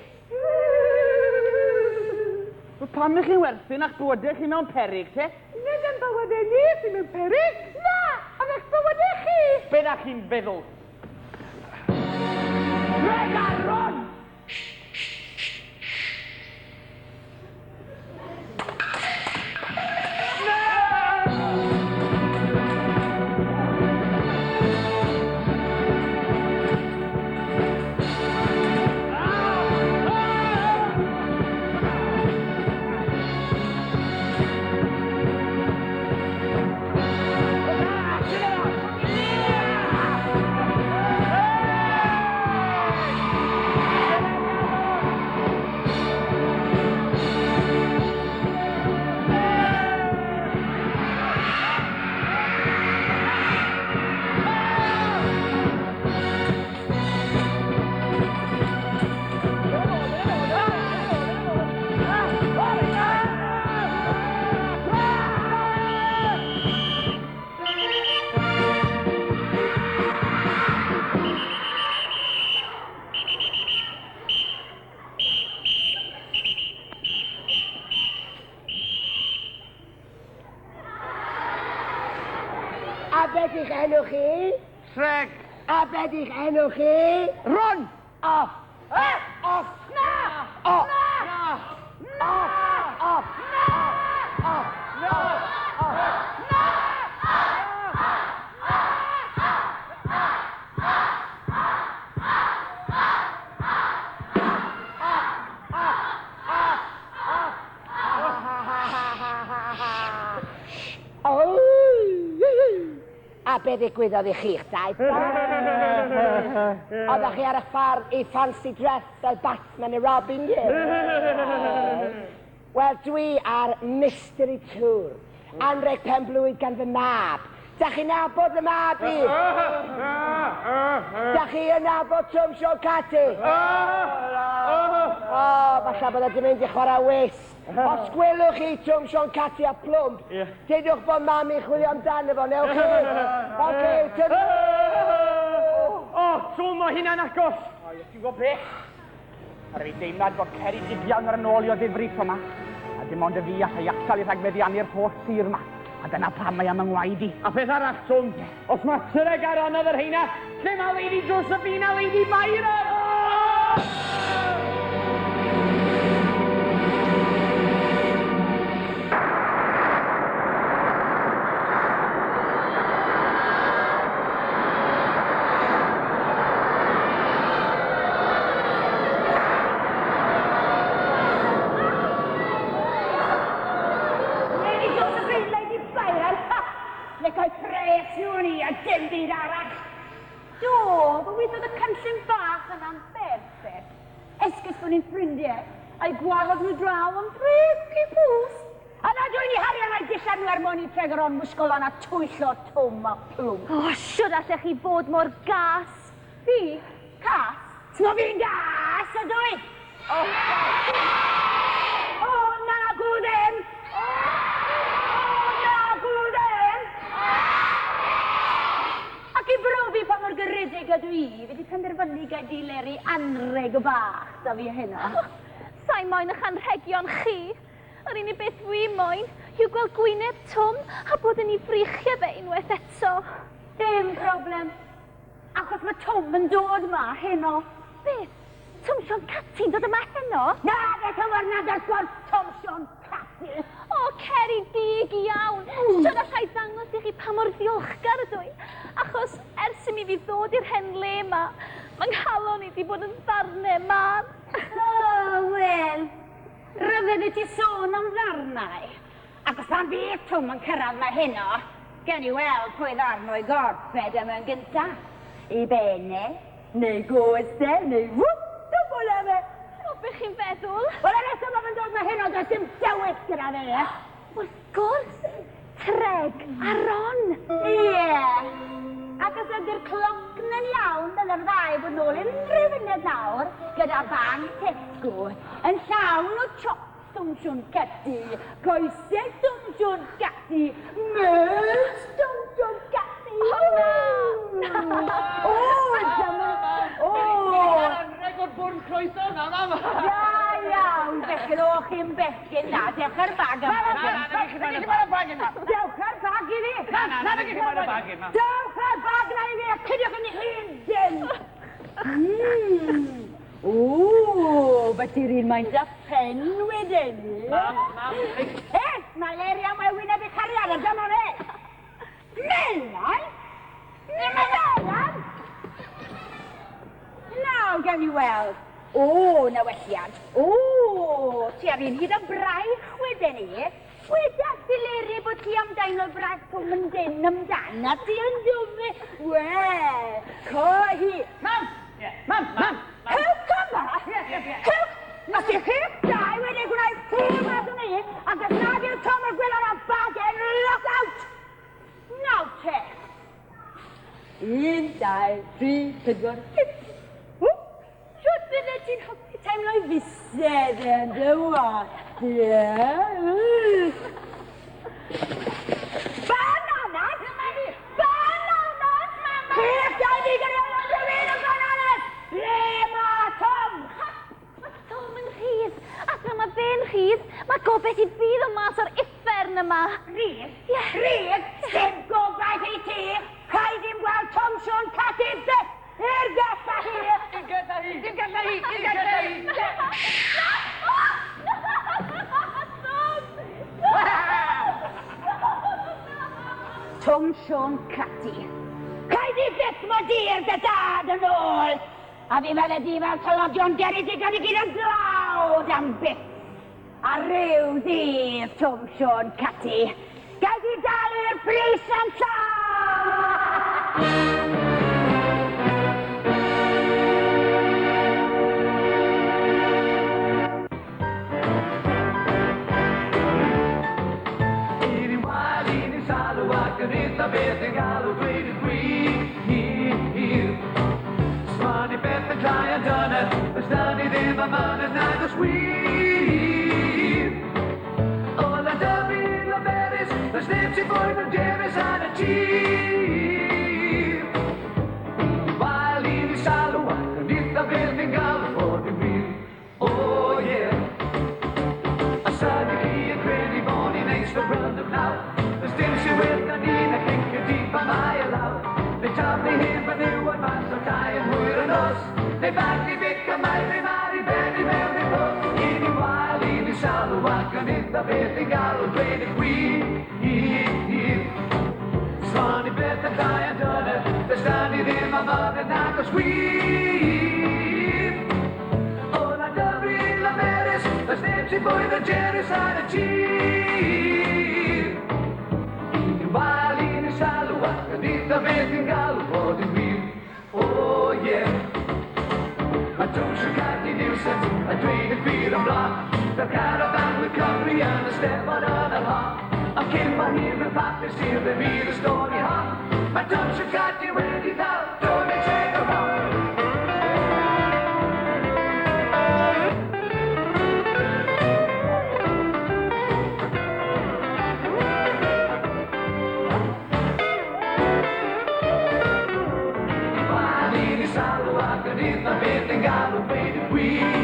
Pam ych chi'n werthu'n a'ch bywydau chi mewn peryg, te? Nid yn bywydau ni sy'n mewn peryg. Na, ond eich bywydau chi. Be da chi'n feddwl? Gregaron! A beth i'ch enw chi? Sreg. A beth i'ch enw chi? Run! Off! Off! Na! Off! Na! Off! Off! Off! A be ddigwyddodd i chi'ch dau? Oeddech chi ar eich ffordd i fancy dress fel Batman y Robin Hood? Wel, dwi ar Mystery Tour. Anreg pen-blwyd gan fy mab. Da chi nabod y mab i? Da chi yn nabod Twm Sion Cati? O, falle bod wedi mynd i chwarae whist. Os gwelwch chi Twm Sion Cati a plwmp, deudwch bod mam i chwilio amdano fo, newch chi? Oce, tynnu! O, Twm o hynna'n agos. O, ys ti'n gwybod beth? Ar ei deimlad bod Ceri digiawn ar yn ôl i o ddifrif yma. A dim ond y fi all ei atal i rhagfeddiannu'r holl sir yma. A dyna pam mae am yng ngwaed i. A peth arall, Twm, os mae Syreg ar anodd yr heina, lle mae Lady Josephine a Lady Byron? Dim byd arall. Do, fe weithodd y cynllun bach yna'n berffeth. Esgus bod ni'n ffrindiau, a'i gwahodd nhw draw am brec i pws. A na dwi'n i harian a'i dillan nhw er mwyn i tregar o'n mwsgol yna twyll o twm a plwm. O, siwr allech chi fod mor gas. Fi? Cas? T'mo fi'n gas ydw i? O, na gwydem! O, na gwydem! Ac i brofi pa mor gyrrydig ydw i, fi wedi penderfynu gael dileri anreg bach da fi hynna. Sa'i moyn eich anrhegion chi. Yr unig beth dwi moyn yw gweld gwyneb Twm a bod yn ei frichio fe unwaith eto. Dim problem. Achos mae Twm yn dod yma heno. Beth? Twm Sion Cati'n dod yma heno? Na, beth yma'r nad ysgwrs Twm Sion Cati. Cati. O, Ceri, dig iawn. Siwr allai ddangos i chi pa mor ddiolchgar ydw i. Achos ers i mi fi ddod i'r hen le yma, mae nghalon i wedi bod yn ddarnau man. O, wel, ryfedd i ti sôn am ddarnau. Ac os pan bydd Twm yn cyrraedd mae heno, gen i weld pwy ddarn o'i gorffed yma yn gyntaf. I benne, neu goste, neu wwp, o bwle fe. O, be chi'n feddwl? Wel, y reswm am yn dod mae heno, does dim dewis gyda fe. Wrth gwrs, Treg a Ron. Ie. Ac os ydy'r cloc yn iawn, dylai'r ddau bod nôl i'r unrhyw funud nawr, gyda bang tesgw, yn llawn o chops Twm Sion Cati, coesau Twm Sion Cati, mes Twm Sion Cati. O, dyma, o! Regod bwrn croeso na, mam. Iawn, bechyn o chi'n bechyn na, dewch ar bag yma. Dewch ar bag i fi. Dewch ar bag na i fi, a cydiwch yn eich hun. O, bet i'r un mae'n da pen wedyn ni. Mam. Mae Leria mae wyneb i cariad, a dyma fe. Melan? Melan? Naw, gawn ni weld. O, newelliad. O, ti ar un hyd o braich wedyn ni. Wedas ti Leri bod ti amdain o braich Twm yn dyn amdan, a ti yn dwfe. Wel, cohi. Mam. Cewch yma! Cewch! Os yw'ch chi'ch dau wedi gwneud ffwr mas o ni, ac os nad yw'r Twm y Gwilym a bagen, look out! Naw te! 1, 2, 3, 4, 5. Siwt bydde ti'n hoffi teimlo i fisedd yn dy wasti? Bananas! Bananas, mama! Chi'ch dau fi gyda rhywun o bananas! Le ma Twm! Mae Twm yn rhydd, ac yma fe'n rhydd, mae gobeith i bydd o mas o'r uffern yma. Rhydd? Rhydd? Dim gobaith i ti! Rhaid i'n gweld Twm Sion Cati byth! I'r gella hi! I'r gella hi! Twm Sion Cati. Rhaid i byth mo dir dy dad yn ôl! A fi fel y di fel tylodion geri di gan i gyd yn dlawd am byth. A rhyw ddydd Twm Sion Cati. Gael di dal i'r pris yn beth yn gael o dweud y gwir. Sman i beth yn cael yn dyna, ys da ni ddim am yn agos wir. Ola dyfu laberys, ys ddim sy'n fwyd yn derys ar y tir. Wael i ni salw ac yn eitha beth yn gael o fod yn gwir. Oh yeah. A sad i chi yn credu bod ni'n eist o brand of now. Ys dim sy'n wyth yn un ac yn gydydd pa mae y law. Neu taflu hyn fan yw yn mas o cael yn hwyr yn os. Neu bag i fic a mae fe mar i ben i mewn i'r bwrs. I ni wael, i ni salw ac yn eitha beth yn gael o dweud y gwir. Sman i beth yn cael yn dyna, dys da ni ddim am yn agos wir. O na dyfru laberys, ys neb sy'n bwyd yn jerys ar y tir. Wael i ni salw ac yn eitha beth yn gael o fod yn wir. Oh yeah. Mae Twm Sion Cati niwsens a dweud y gwir yn blan. Fel carafan with Cymru yn y Steddfod yn yr hon. Ond cyn mae hyn yn papur sydd yn fydd y stori hon. Mae Twm Sion Cati wedi ddal, Twm yn Teg o hon. Beth yn gael o dweud y gwir.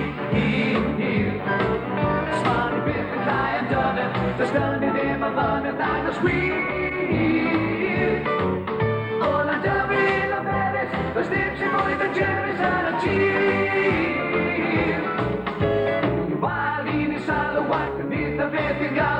Sman i beth yn cael yn dyna, dys da ni ddim am yn agos wir. Ola dyfu laberys, dys dim sy'n fwyd yn jerys ar y tir. Wael i ni salw ac yn eitha beth yn gael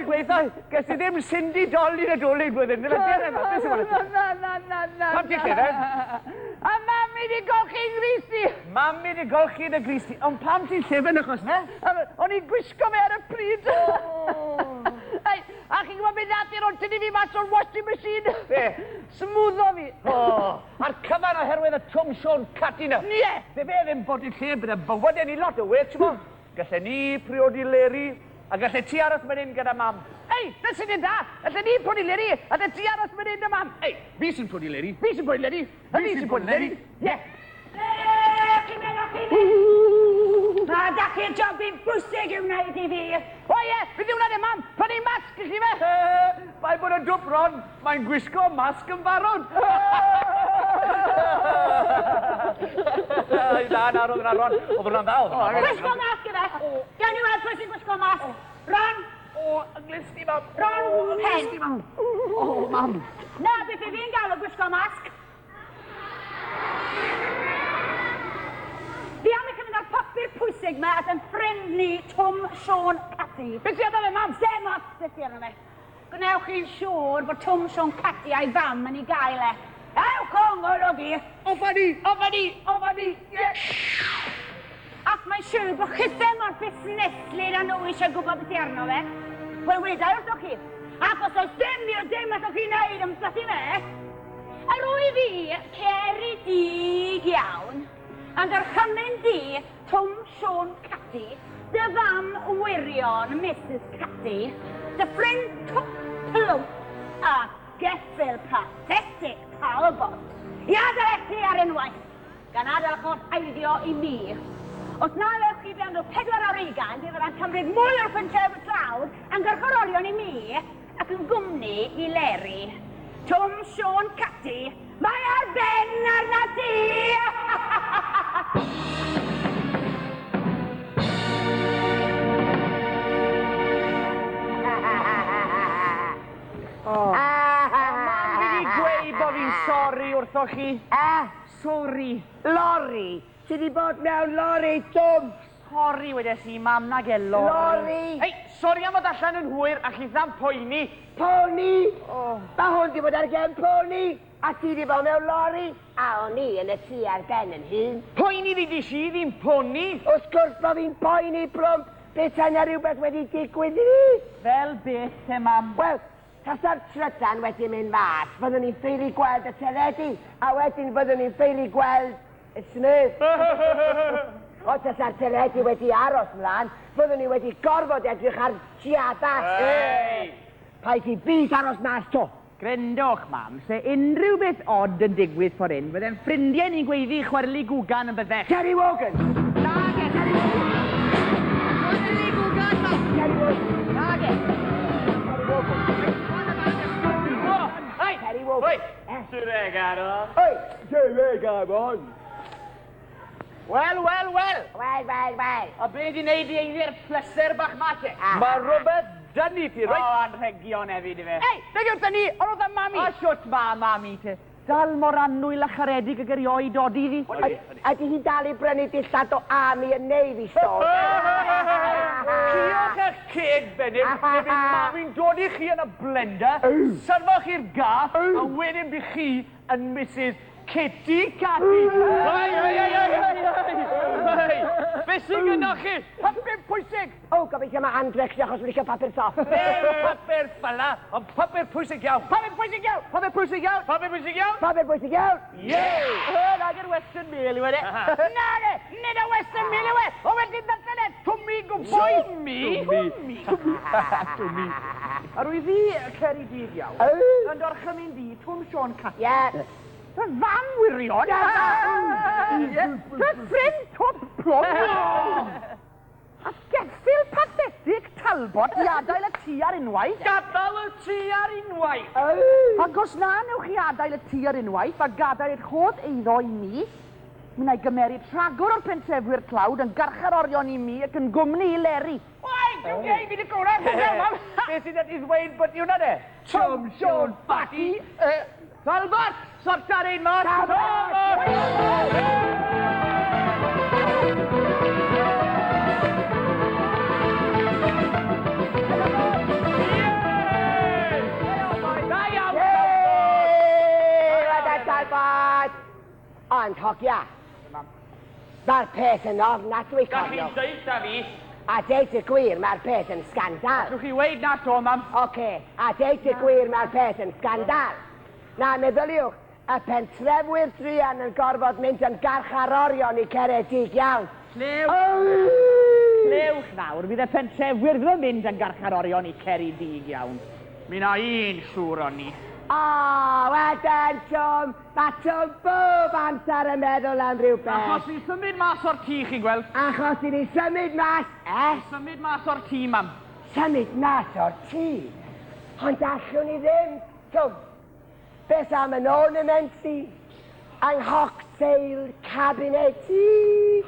Gwaed gweithio, ges i ddim Cindy Dolly Nadolig blwyddyn. Pam ti'n llefen? A mam i di golchi grisi. Mam i di golchi dy grisi. Ond pam ti'n llefen achos ne? O'n i'n gwisgo fe ar y pryd. Ei, a chi'n gwybod beth natur o'n tynnu fi mas o'r washing machine? Be? Smwddo fi. A'r cyfan oherwydd y Twm Sion Cati na. Ie. Fe yn bod i'n lle bydd y bywyd yn ei lot o we, ti'n mo? Gallen ni priodi leri, a gallen ti aros fan hyn gyda mam. Ei, na sy'n un da. Allen ni prodi leri, a dy ti aros mynd un y mam. Ei, fi sy'n priodi leri. Fi sy'n prodi leri. A fi sy'n prodi leri. Ie. Chi'n Na, da chi'n job i'n bwysig i'w wneud i fi. O ie, bydd i'w wneud i mam. Prynu masg i chi fe. Mae bod yn dwp ron, mae'n gwisgo masg yn barod. Na, roedd yna ron. Oedd hwnna'n dda, oedd hwnna'n Gwisgo masg i fe. Gawn ni weld pwy sy'n gwisgo masg. Ron. O, ynglisdi, mam. Ron. Pen. mam. O, mam. Na, beth i fi'n gael o gwisgo masg. Fi am i cymryd ar papur pwysig me at yn ffrind ni Twm Sion Cati. Beth sy'n adal e, mam? Dim ots beth sy'n fe. Gwnewch chi'n siŵr bod Twm Sion Cati a'i fam yn ei gael e. Ewch o'n gwrdd fi. Ofani. Ac mae'n siŵr bod chi ddim o'r busneslu na nhw eisiau gwybod beth i arno fe. Wel wedai wrthoch chi. Ac os oes dim i'r dim ydych chi'n neud am sythi fe, ar wy fi ceri dig iawn. Ond ar chymyn di, Twm Sion Cati, dy fam wirion, Mrs Cati, dy ffrind plwm a geffil pathetic talbot. I adael chi ar unwaith, gan adael chod eiddio i mi. Os na lewch chi fewn o 4 ar 20, bydd yna'n cymryd mwy o'r pwyntiau y tlawd yn gyrchorolion i mi ac yn gwmni i leri. Twm Sion Cati, mae ar ben arna ti! Mam fi di gweud bod fi'n sori wrthoch chi. Sori. Lori. Ti di bod mewn lori, Twm? Sori wedes i, mam na gelo. Lori. Ei, sori am fod allan yn hwyr a chi dda'n poeni. Pony. Ma hwn di bod ar gen pony. A ti di bod mewn lori. A o'n i yn y tŷ ar ben yn hun. Poeni ddi si ddim poni. Wrth gwrs bod fi'n poeni plwmp. Beth yna rhywbeth wedi digwydd i ni? Fel beth te, mam? Wel, tasa'r trydan wedi mynd mas, fyddwn ni'n ffeili gweld y teledu, a wedyn fyddwn ni'n ffeili gweld y snys. O, tasa'r teledu wedi aros mlaen, fyddwn ni wedi gorfod edrych ar giadau. Ei! Paid i byd aros mas to. Grendwch, mam, se unrhyw beth od yn digwydd ffordd hyn, byddai'n ffrindiau ni'n gweiddi chwarli gwgan yn byddech. Terry Wogan! Nage, Terry Wogan! Chwarli gwgan, mam! Terry Wogan! Nage! Terry Wogan! Sure, Carroll. Oi! Terry Wogan! Wel. Wel. A be di wneud i eiddi'r pleser bach ma te? Mae rhywbeth dynnu ti, roi? O, anrhegion hefyd i fe. Ei, beth yw'r ni? Ond oedd y mami? O, siwt ma, mami te. Dal mor annwyl a charedig ag erioed dodi ddi. Ydy hi dal i brynu dillad o Army yn Navy Store? Ciwch eich ceg, Benyr, neu bydd mami'n dod i chi yn y blender, syrfoch i'r gath, a wedyn bydd chi yn Mrs Cwmni Cati. Be sy'n gynnwch chi? Papur pwysig! O, gobeithio mae Andrex achos wedi cael papur soft. Papur ffala, ond papur pwysig iawn. Papur pwysig iawn! Papur pwysig iawn! Papur bwysig iawn? Papur bwysig iawn. Yey! Nag yr Western Mail i wedi. Nage, nid o Western Mill yw e. O wedyn ddarllen Twmi gwbwy. Twmi. A rwy fi ceri dig iawn. Yn dorchymyn di, Twm Sion Cati. Ie. Dy fam wirion? Dy ffrind top plwm? A geffil pathetic talbot i adael y tŷ ar unwaith? Gadael y tŷ ar unwaith. Ac os na newch chi adael y tŷ ar unwaith a gadael eich hodd eiddo i mi, mi wna i gymeru tragwr o'r pentrefwyr tlawd yn garchar orion i mi ac yn gwmni i leri. Oi, dwi'n gei, fi di gwrdd. Beth sydd wedi ddweud bod yw na de? Twm Sion Cati. Talbot, sorta'r ein mas. cofio. Mae'r peth yn ofnadwy Gall cofio. chi'n deud a fi. A deud y gwir, mae'r peth yn sgandal. Rwy'ch chi weid na to, mam. Oce, a deud y gwir, mae'r peth yn sgandal. Na, meddyliwch, y pentrefwyr druan yn gorfod mynd yn garcharorion i Ceredig iawn. Clewch nawr, bydd y pentrefwyr ddim yn mynd yn garcharorion i Ceredig iawn. Mi na un siŵr o'n ni. O, wedyn, Twm, mae Twm bob amser yn meddwl am rhywbeth. Achos ni'n symud mas o'r tŷ, chi'n gweld? Achos i ni symud mas, Symud mas o'r tŷ, mam. Symud mas o'r tŷ. Ond allwn ni ddim, Twm. Beth am yn ornament i, anghocktail cabinet i,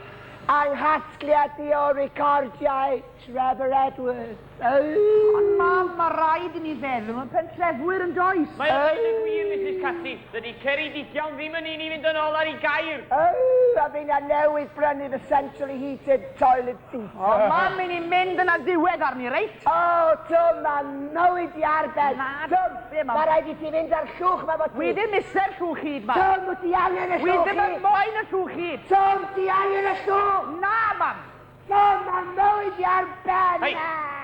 anghasgliad i o recordiau Trevor Edwards. Ond mam, mae rhaid i ni feddwl, mae'n pentrefwyr yn does. Mae'n dweud y gwir, Mrs Cati, dydy Ceredig iawn ddim yn un i fynd yn ôl ar ei gair. A fi'n newydd brynu the centrally heated toilet seat. O, mam, mynd i'n mynd yna diwedd arni, reit? O, Twm, mae'n newid i arbed. Na, Twm, be, mam? mae rhaid i ti fynd ar llwch, mae fod ti. Wi ddim iser llwch hyd, mam. Twm, wyt ti angen y Wi llwch ddim yn hyd. moyn y llwch hyd. Twm, ti angen y llwch. Na, mam. Twm, mae'n newid i arbed. Hei,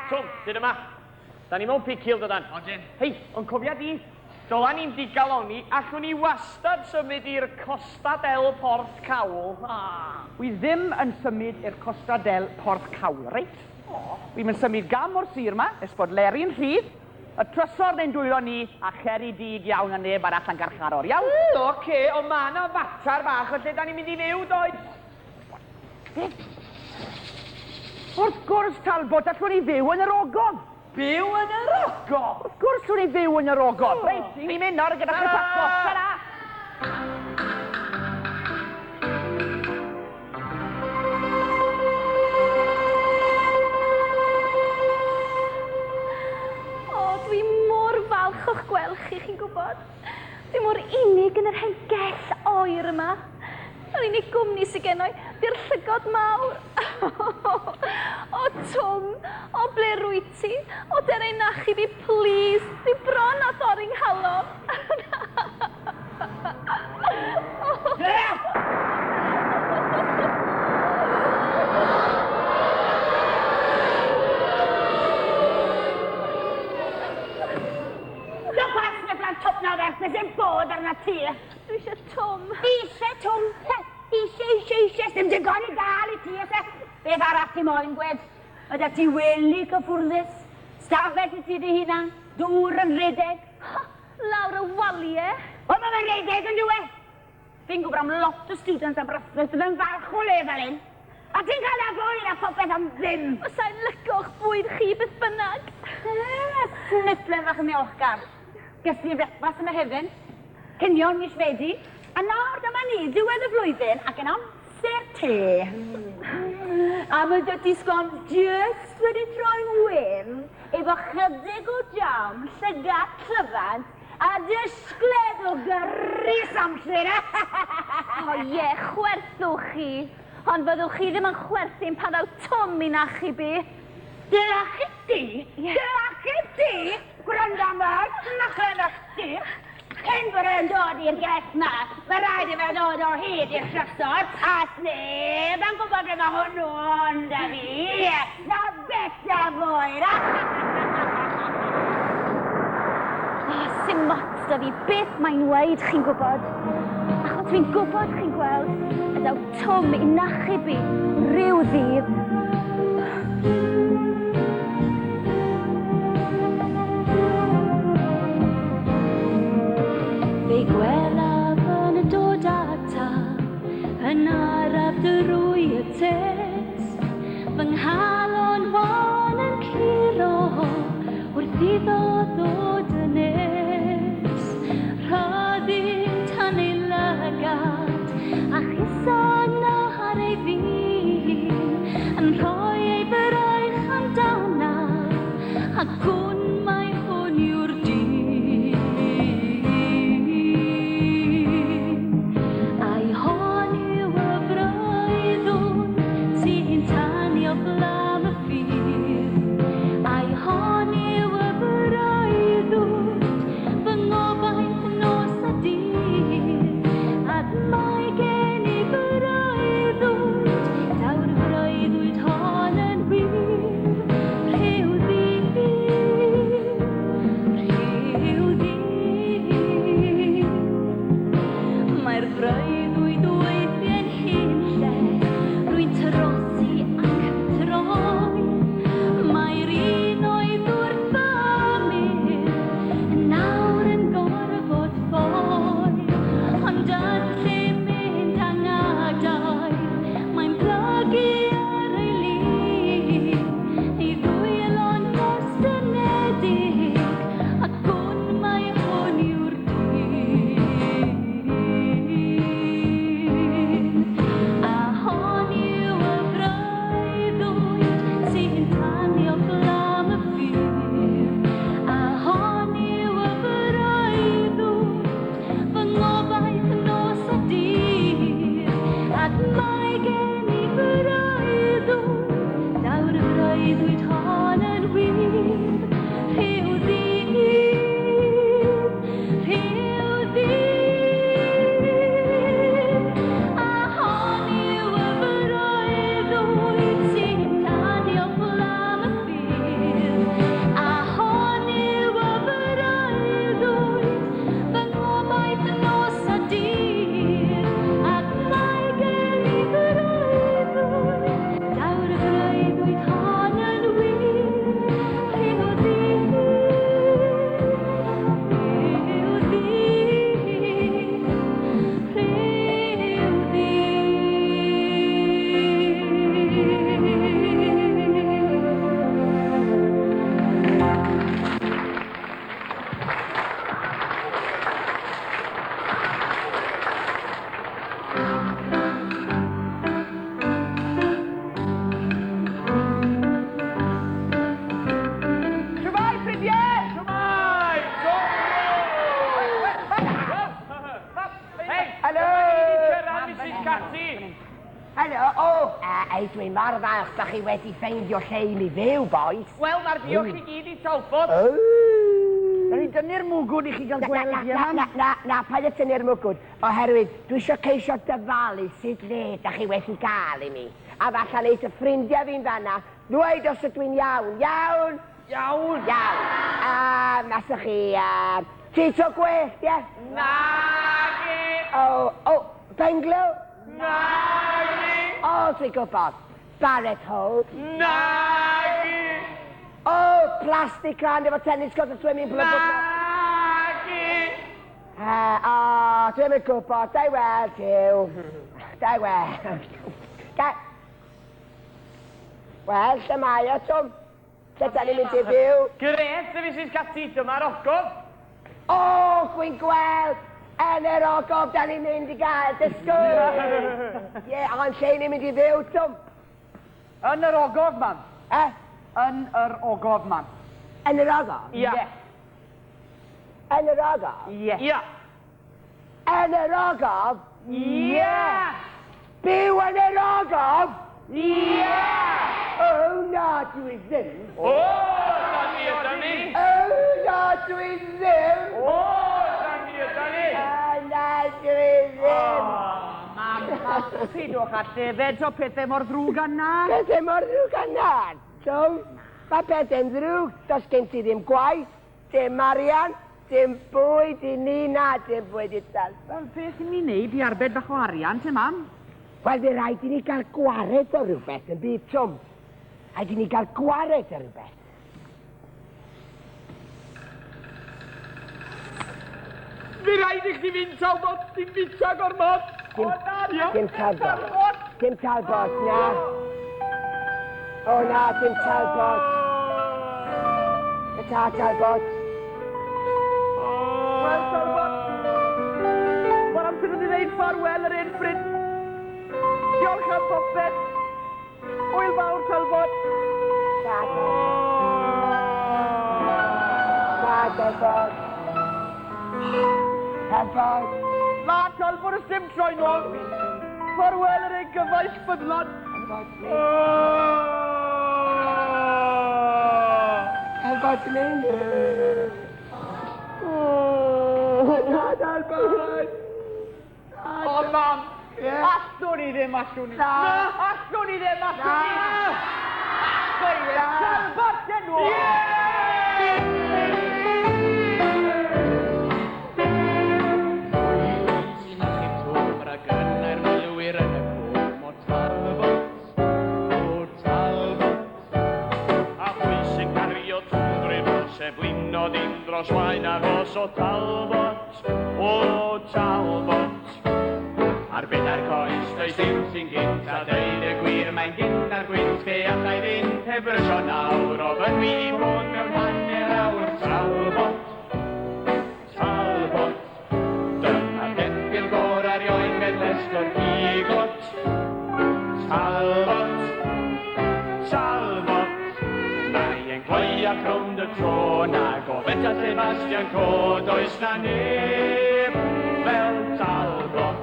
Twm, dyn yma. Da ni mewn pic-hill dydan. Odyn. Hei, ond cofia di, dylan ni'n digaloni, allwn ni wastad symud i'r Costa del Port Cawl. Wi ddim yn symud i'r Costa del Port Cawl, reit? Wi'n mynd symud gam o'r sir yma, esbod Lerry'n rhydd, y trysor neu'n dwylo ni a Ceredig iawn a neb arall yn garcharor, iawn? Oce, ond ma' na fatar bach o lle da ni'n mynd i fyw, does? Wrth gwrs, Talbot, allwn ni fyw yn yr ogof. Byw yn yr ogof? Wrth gwrs, allwn ni fyw yn yr ogof. Reit, ni'n mynd nawr gyda chi paco. Ta-ra! Dwi mor falch o'ch gweld chi, chi'n gwybod? Dwi mor unig yn yr hen gell oer yma. Yr unig gwmni sydd gen i, di'r llygod mawr. O Twm, o ble rwy ti? O der ein nachi di, please. Di bron a thori'n halon. Beth yn bod arna ti? Dwi eisiau Twm. Eisiau Twm? Eisiau, ddim digon i gael i ti, eisiau. Beth arall ti moyn, gwed? Yda ti weli cyffwrddus? Stafell i ti dy hunan? Dŵr yn redeg? Lawr y waliau. O, mae'n redeg yn dwi? Fi'n gwybod am lot o students am brysbeth sydd yn farch o le fel hyn. A ti'n cael a bwyd a popeth am ddim. Os a'n lygo'ch bwyd chi beth bynnag. Sniflen fach yn ddiolchgar. Ges ti brecfast yma hefyd, cynion mis Fedi, a nawr dyma ni, diwedd y flwyddyn, ac yn amser te. A mae dy ti sgon just wedi troi'n wyn, efo chydig o jam, llygad tryfant, a dysgled o gyrrus amser. O ie, chwerthwch chi. Ond fyddwch chi ddim yn chwerthu'n pan daw Twm i nachi bi. Dylach i ti? Dylach i ti? Gwranda mor, nachan o'ch ti. Cyn bod yn dod i'r gell na, mae rhaid i fe ddod o hyd i'r trysor, a sneb yn gwybod yma hwnnw ond a fi. Na beth a fwyr. Sim mots da fi beth mae'n weid, chi'n gwybod. Achos fi'n gwybod, chi'n gweld, y daw Twm i nachu bi rhyw ddydd. Fe gwelaf yn dod ata, yn araf dy rwy y tes. Fy nghalon wan yn curo, wrth iddo ddod yn nes. Rhoddi'n tan ei lygad, a chisan ar ei fin, yn rhoi ei braich amdana, a gwn mai hwn yw'r dyn. A'i hon yw y breuddwn sy'n tanio blam y ffyr. A'i hon yw y breuddwn fy ngobaith nos a dydd. Ac mae gen dwi'n mor falch da chi wedi ffeindio lle i mi fyw, boys. Wel, mae'r diolch i gyd i talbot. Da ni dynnu'r mwgwd i chi gael gweld i yma. Na, paid y tynnu'r mwgwd. Oherwydd, dwi eisiau ceisio dyfalu sut le da chi wedi gael i mi. A falle neis y ffrindiau fi'n fanna, ddweud os ydw i'n iawn. Iawn? Iawn. Iawn. Nasach chi, tito gwech, ie? Nagi. Benglo? Nagi. Dwi'n gwybod. Barret Hope? Nagi. Plastic can efo tennis court a swimming pool. Nagi. Dwi'n yn gwybod. Da i weld, yw. Da i weld. Wel, lle mae o, Twm? Lle da ni'n mynd i fyw? Gret, y Mrs Cati, dyma'r ogof. Dwi'n gweld! Yn yr ogof, da ni'n mynd i gael dysgwyr! Ond lle ni'n mynd i fyw, Twm? Yn yr ogof, man. Yn yr ogof, man. Yn yr ogof? Ia. Yn yr ogof? Ie. Ia. Yn yr ogof? Ia. Byw yn yr ogof? Ia. Na, dwi ddim. Da ni yda ni. Na, dwi ddim. Da ni yda ni. Na, dwi ddim. Mam, pidwch a llefed o pethau mor ddrwg yna. Pethau mor ddrwg yna, Twm? Mae pethau'n ddrwg. Does gen ti ddim gwaith, dim arian, dim bwyd i ni na, dim bwyd i tal. Wel, beth i mi wneud i arbed bach o arian, te, mam? Wel, fe rhaid i ni gael gwared o rhywbeth yn byd, Twm. Rhaid i ni gael gwared o rhywbeth. Fi rhaid i chdi fynd talbot, dim bita gormod. Dim talbot. Dim talbot, na. Na, dim talbot. Ta talbot. Wel, talbot. Mae'r amser wedi dweud ffarwel yr un ffrind. Diolch am popeth. Hwyl fawr, talbot. Ta talbot. Talbot. Na, talbot ys dim troi nôl. Ffarwel yr un gyfaill byddlon. Talbot mynd. Na, talbot. Mam. Allwn ni ddim, allwn ni. Allwn ni ddim, allwn ni. Allwn ni ddim. Talbot yn nhw. Sy'n achub twr ac yna'r milwyr yn y cwm o talbot. A pwy sy'n cario twndryn o sef blino dim dros wain ar os o talbot. Ar beda'r coes, does dim sy'n gynt a dweud y gwir, mae'n gynt ar gwynt fe allai fynd heb rysio nawr o fy nwi bod mewn hanner awr talbot. Dyma'r geffil gor ar ioen medlesgwr higot. Talbot, mae e'n cloiach rownd y tro na gofet a Sebastian Co, does na neb fel talbot.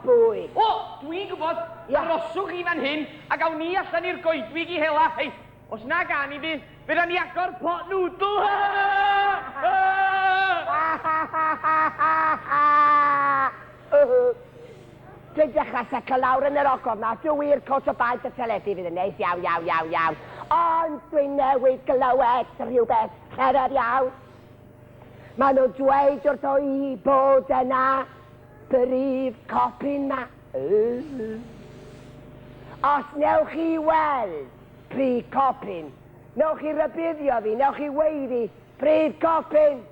Bwyd. Dwi'n gwybod, aroswch chi fan hyn, a gawn ni allan i'r goedwig i hela. Hei, os na gan i fi, fydda ni agor pot nŵdl. Dwi'n dechrau setlo lawr yn yr ogof na. Dwi'n wir cwt o baent y teledu fydd yn neis iawn. Ond dwi'n newid glywed rhywbeth cherer iawn. Maen nhw'n dweud wrtho I bod yna brif copyn ma. Os newch chi weld brif copyn, newch chi rybuddio fi, newch chi weiddi brif copyn,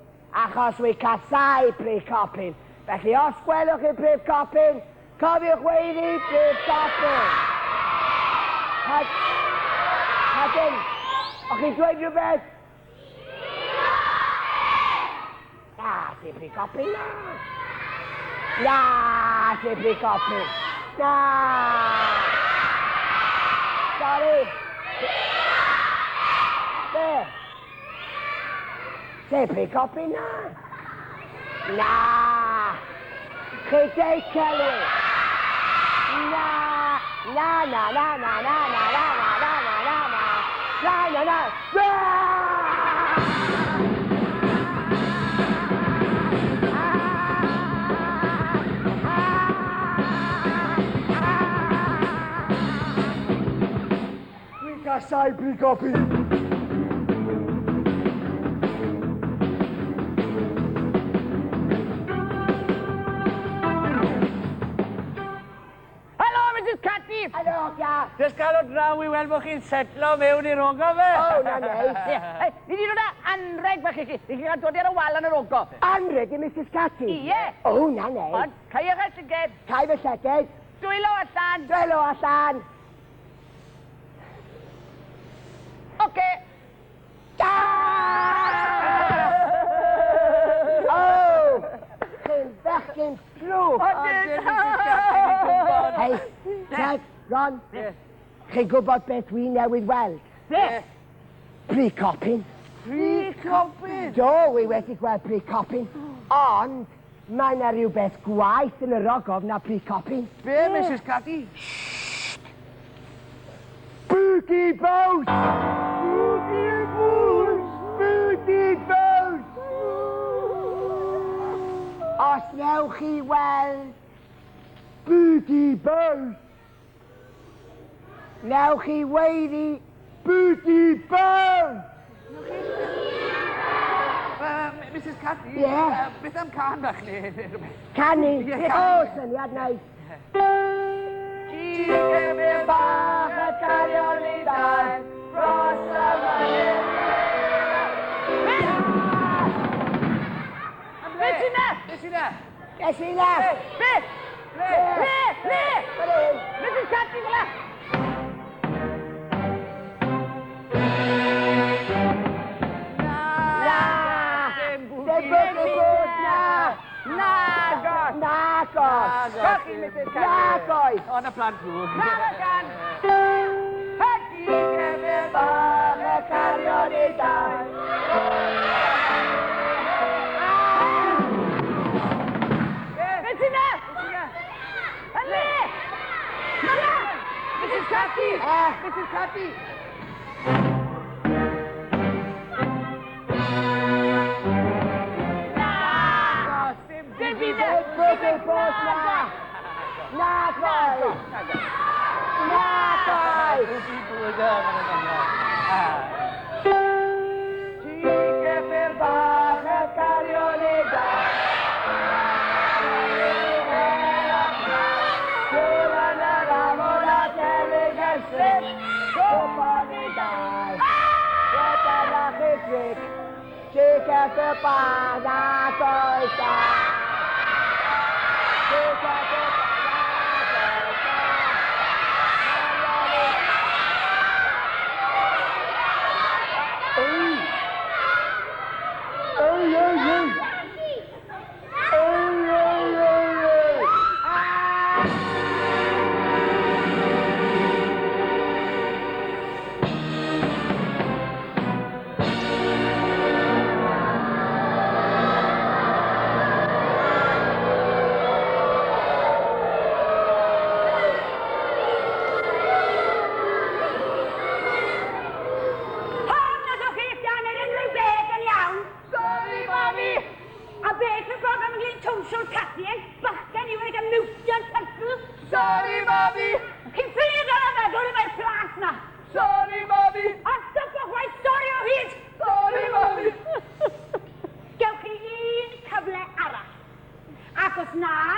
achos wy casau brif copyn. Felly os gwelwch chi brif copyn, cofiwch weiddi brif copyn. Hadyn, o'ch chi'n dweud rhywbeth? Na, si brif copyn, na. Na, si brif copyn. Na. Sorry. Be? Si brif copyn, na. Na. Chi deud Celwi. Na. Na, na, na, na, na, na, na, na, na, na, na, na. Na, na, na. Dwi'n casau brif copyn. Just gael o draw I weld bod chi'n setlo mewn i'r ogo fe. O, na neis. Ni di dod â anreg fe chi. Ni chi'n cael dod i'r wal yn yr ogo. Anreg I Mrs Cati? Ie. O, na neis. Ond, caiwch eich llyged. Cai fy llyged. Dwylo allan. Dwylo allan. Oce. O! Chi'n bechgyn fflwch. Hei, Ted, Ron. Chi'n gwybod beth wi newydd weld? Brif copyn. Brif copyn? Do, wi wedi gweld brif copyn. Ond, mae yna rhywbeth gwaith yn yr ogof na brif copyn. Be, Mrs Cati? Boogie boat! Boogie boat! Boogie boat! Os newch chi weld boogie boat, newch chi weiddi boogie boat! Mrs Cati? Ie? Beth am can bach ni? Canu? Ie, O, canu. syniad neis. Gigem i'r bach a cario ni dan dros y mynydd. Be sy'n na? Be sy'n na? Ges i na? Be? Le! Mrs Cati fel la! Na! Dim boogie boat, na! Nagos! Nagos! Cochi, Mrs Cati! Nagos! O'n y plant drwg. Nagan! Gigem i'r bach a cario ni dan. Be sy'n na? Hynny! Mrs Cati! Mrs Cati! Nagos! Dim byd e! Boogie boat, na! Nagos! Nagos! Gigem i'r bach a cario ni dan. Chica the banana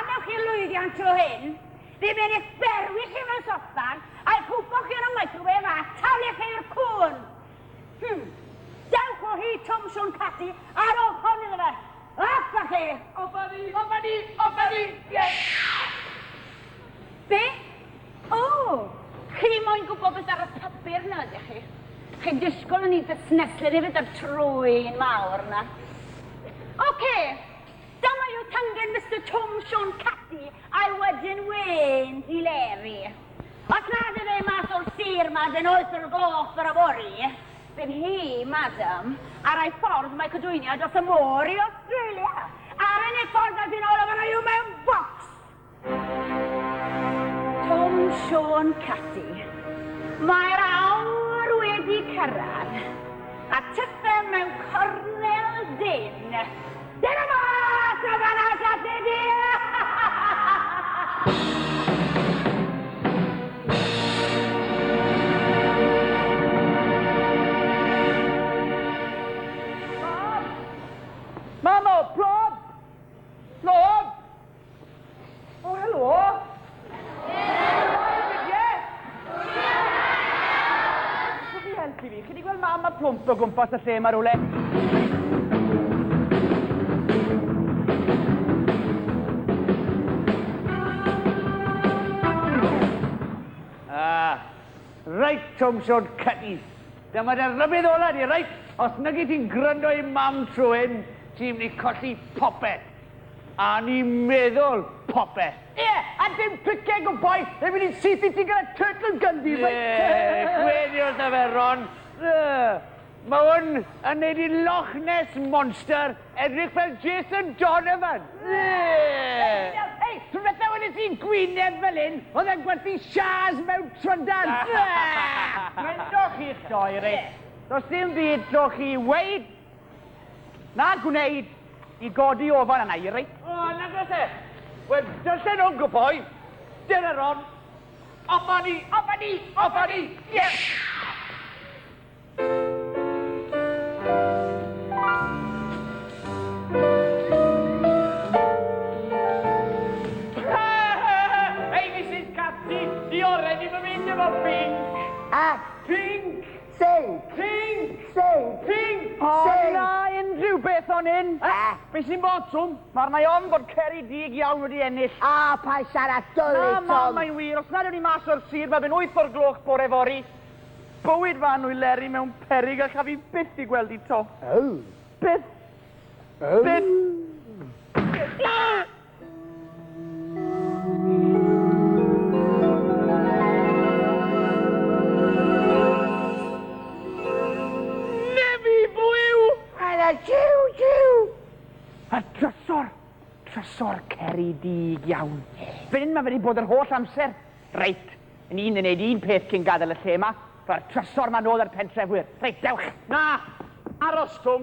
newch chi lwyddiant o hyn. Ddim yn eich berwi chi mewn sosban, a'i cwpo chi yn y microwave a tawlu chi'r cwn. Dewch o hi Twm Sion Cati ar ôl hon iddo fe. Off â chi! Off â ni! Yes! Be? O! Chi moyn gwybod beth ar y papur na ydych chi? Chi'n disgwyl yn ei busneslyr i fynd ar trwy'n mawr na. Oce, dyma yw tangen Mr Twm Sion Cati a'i wedyn wen i leri. Os nad yw ei mas o'r sir ma dyn 8:00 ar y bori, bydd hi, madam, ar ei ffordd mae cydwyniad dros y môr i Australia. Ar yn ei ffordd ar dyn ôl o fanna yw mewn bocs. Twm Sion Cati. Mae'r awr wedi cyrraedd, a tyffe mewn cornel dyn. Dyna mas o fanna Cati di! Mamo, plod! Plod! O, helo! Helpu fi, chi wedi gweld mam a plwmp o gwmpas y lle mae rwle? Reit, Twm Sion Cati. Dyma dy rybydd ola di, reit? Os nag i ti'n gryndo i mam trwy'n, ti'n mynd i colli popeth. A ni'n meddwl popeth. A dim piceg o boi, ddim mynd i'n syth i ti gyda turtle gun di. Gweddiol da fe, Ron. Mae hwn yn neud i Loch Ness Monster edrych fel Jason Donovan. Hei, rydw wedi ti'n gwyneb fel hyn, oedd e'n gwerthu sias mewn trydan. Gwendwch chi'ch doi, reit. Does dim byd droch chi weid na gwneud i godi ofan yna i, reit? O, nag oes e. Wel, dyllen o'n gwboi. Dyna Ron. Off a ni! Yes! Hey, Mrs Cati, di oren i fy mynd efo pink. Pink! Pink! O, na unrhyw beth o'n hyn. Be sy'n botwm? Mae'r mae on bod Ceri dig iawn wedi ennill. Pa siarad dwlu, Tom. Na, mae'n wir. Os nad yw'n i mas o'r sir, mae fe'n 8:00 bore fori. Bywyd fan nhw'i leri mewn perig a chafi byth i gweld i to. Byth. Nefi bwyw! Ala, jiw! A trysor Ceri dig iawn. Fyn mae wedi bod yr holl amser. Reit, yn un yn neud un peth cyn gadael y lle yma. Ro'r trysor ma'n ôl ar pentrefwyr. Reit, dewch. Na, aros Twm.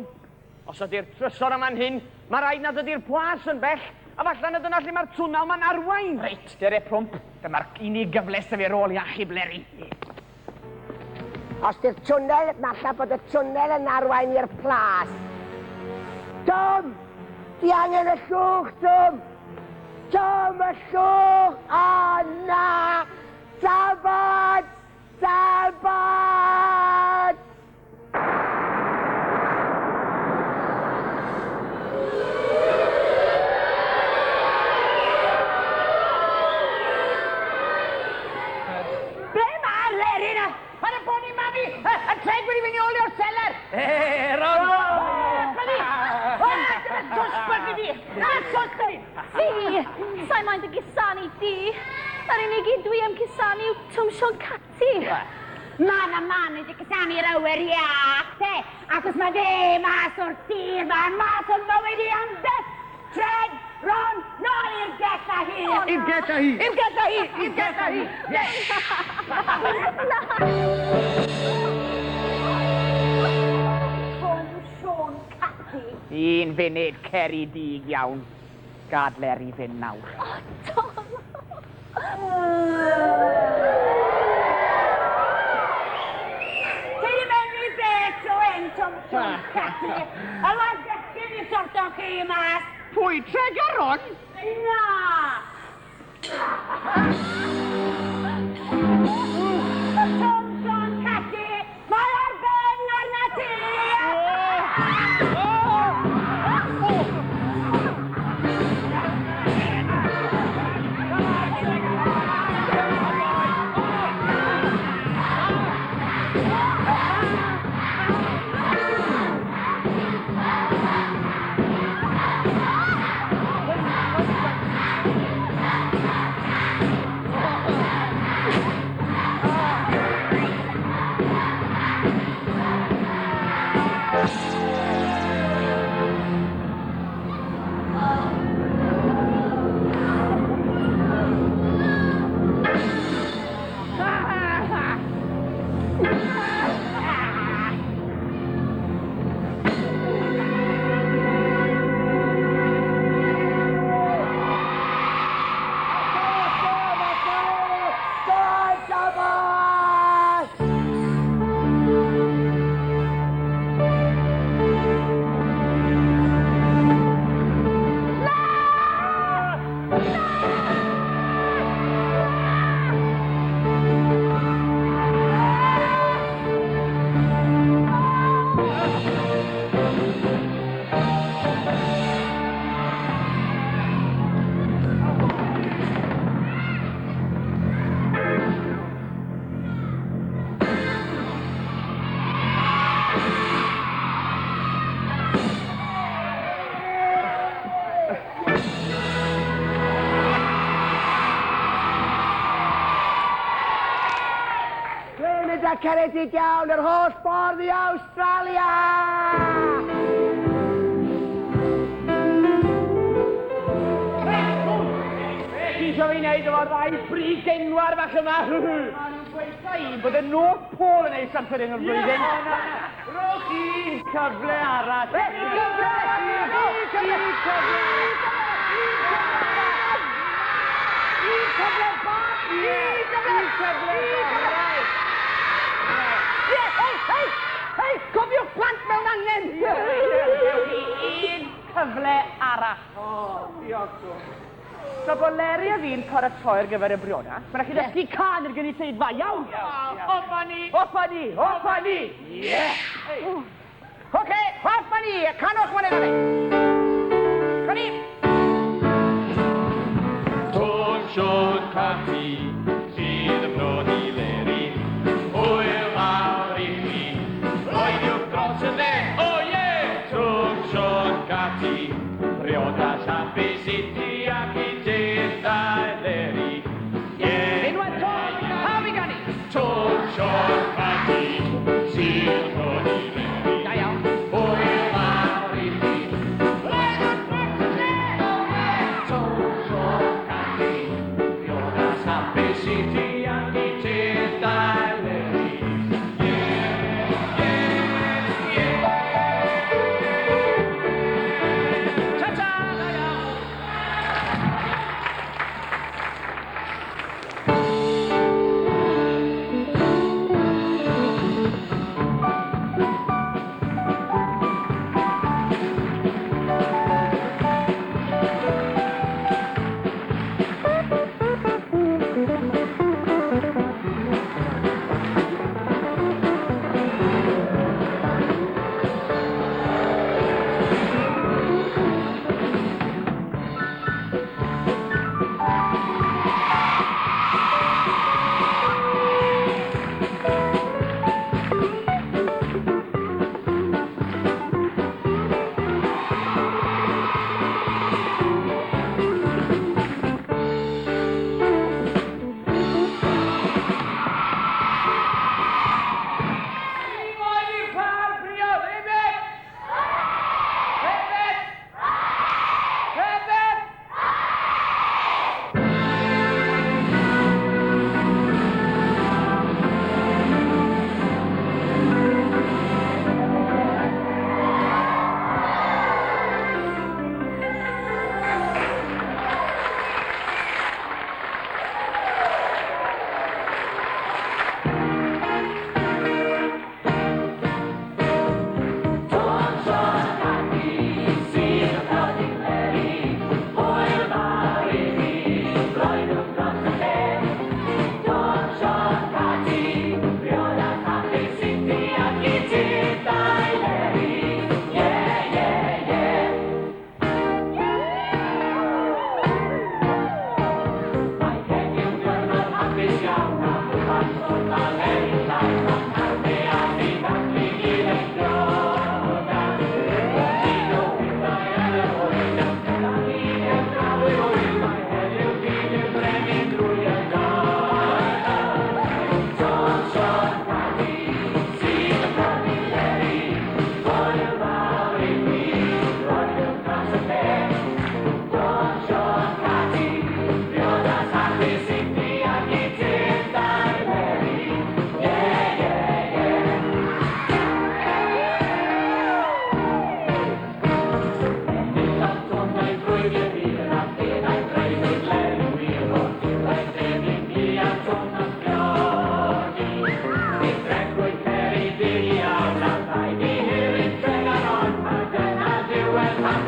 Os ydy'r trysor yma'n hyn, mae rhaid nad ydy'r plas yn bell, a falle nad yna lle mae'r twnnel ma'n arwain. Reit, dere plwmp. Dyma'r unig gyfle sydd ar ôl i achub leri. Os di'r twnnel, malla bod y twnnel yn arwain i'r plas. Tom! Di angen y llwch, Tom! Tom, y llwch! O, na! Tabod! Ble mae'r leri na? Mae'n y boni, mami! Y treg wedi fynd i ôl o'r seler! Ron! Dyma twsbeth i fi! Fi, sa'i moyn dy gusanu di. Yr unig un dwi am gusanu yw Twm Sion Cati. Man a man wedi cysanu'r awyr iach, te. Ac os mae fe mas o'r sir ma'n mas o'r mywyd i am beth. Tred, Ron, nôl i'r geta hi. I'r geta hi! Twm Sion Cati. Un funud Ceri dig iawn. Gad leri fynd nawr. Ti'n mynd i beth o ein Twm Sion Cati. A mae'n dysgu ni sorto chi mas. Pwy treg ar Ron? Na! Twm Sion Cati, mae ar ben arna ti! Ceredig iawn, yr holl ffordd i Awstralia! Ti isio fi wneud efo'r ddau brig genwar fach yma? Maen nhw'n gweithio i bod y North Pole yn ei samser un o'r flwyddyn. Rwch i cyfle arall. Hei, cofiwch plant mewn angen! Un cyfle arall. O, diolch. So bod Leri a fi'n paratoi ar gyfer y brioda, mae'n rhaid i ddysgu can i'r gynulleidfa, iawn? Hoppa ni! Hoppa ni! Hoppa ni! Ie! Oce, hoppa ni, canwch fan hyn. Cani! Twm Sion Cati, sydd yn brodi Leri. Hwyl mawr i chi, roediwch dros y dde, o ie! Twm Sion Cati, briodas hapus i ti ac i dydau Leri. Ie! Unwaith to, pawb i gani! Twm Sion Cati, sydd yn brodi Leri. Da iawn. Hwyl mawr i chi, roediwch dros y dde, o ie! Twm Sion Cati, briodas hapus i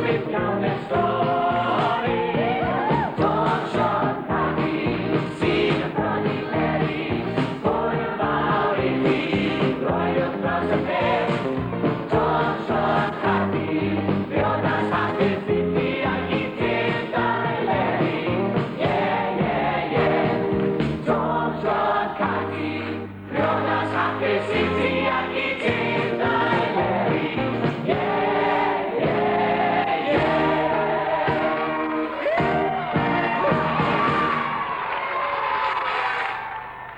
Fychan ysgol.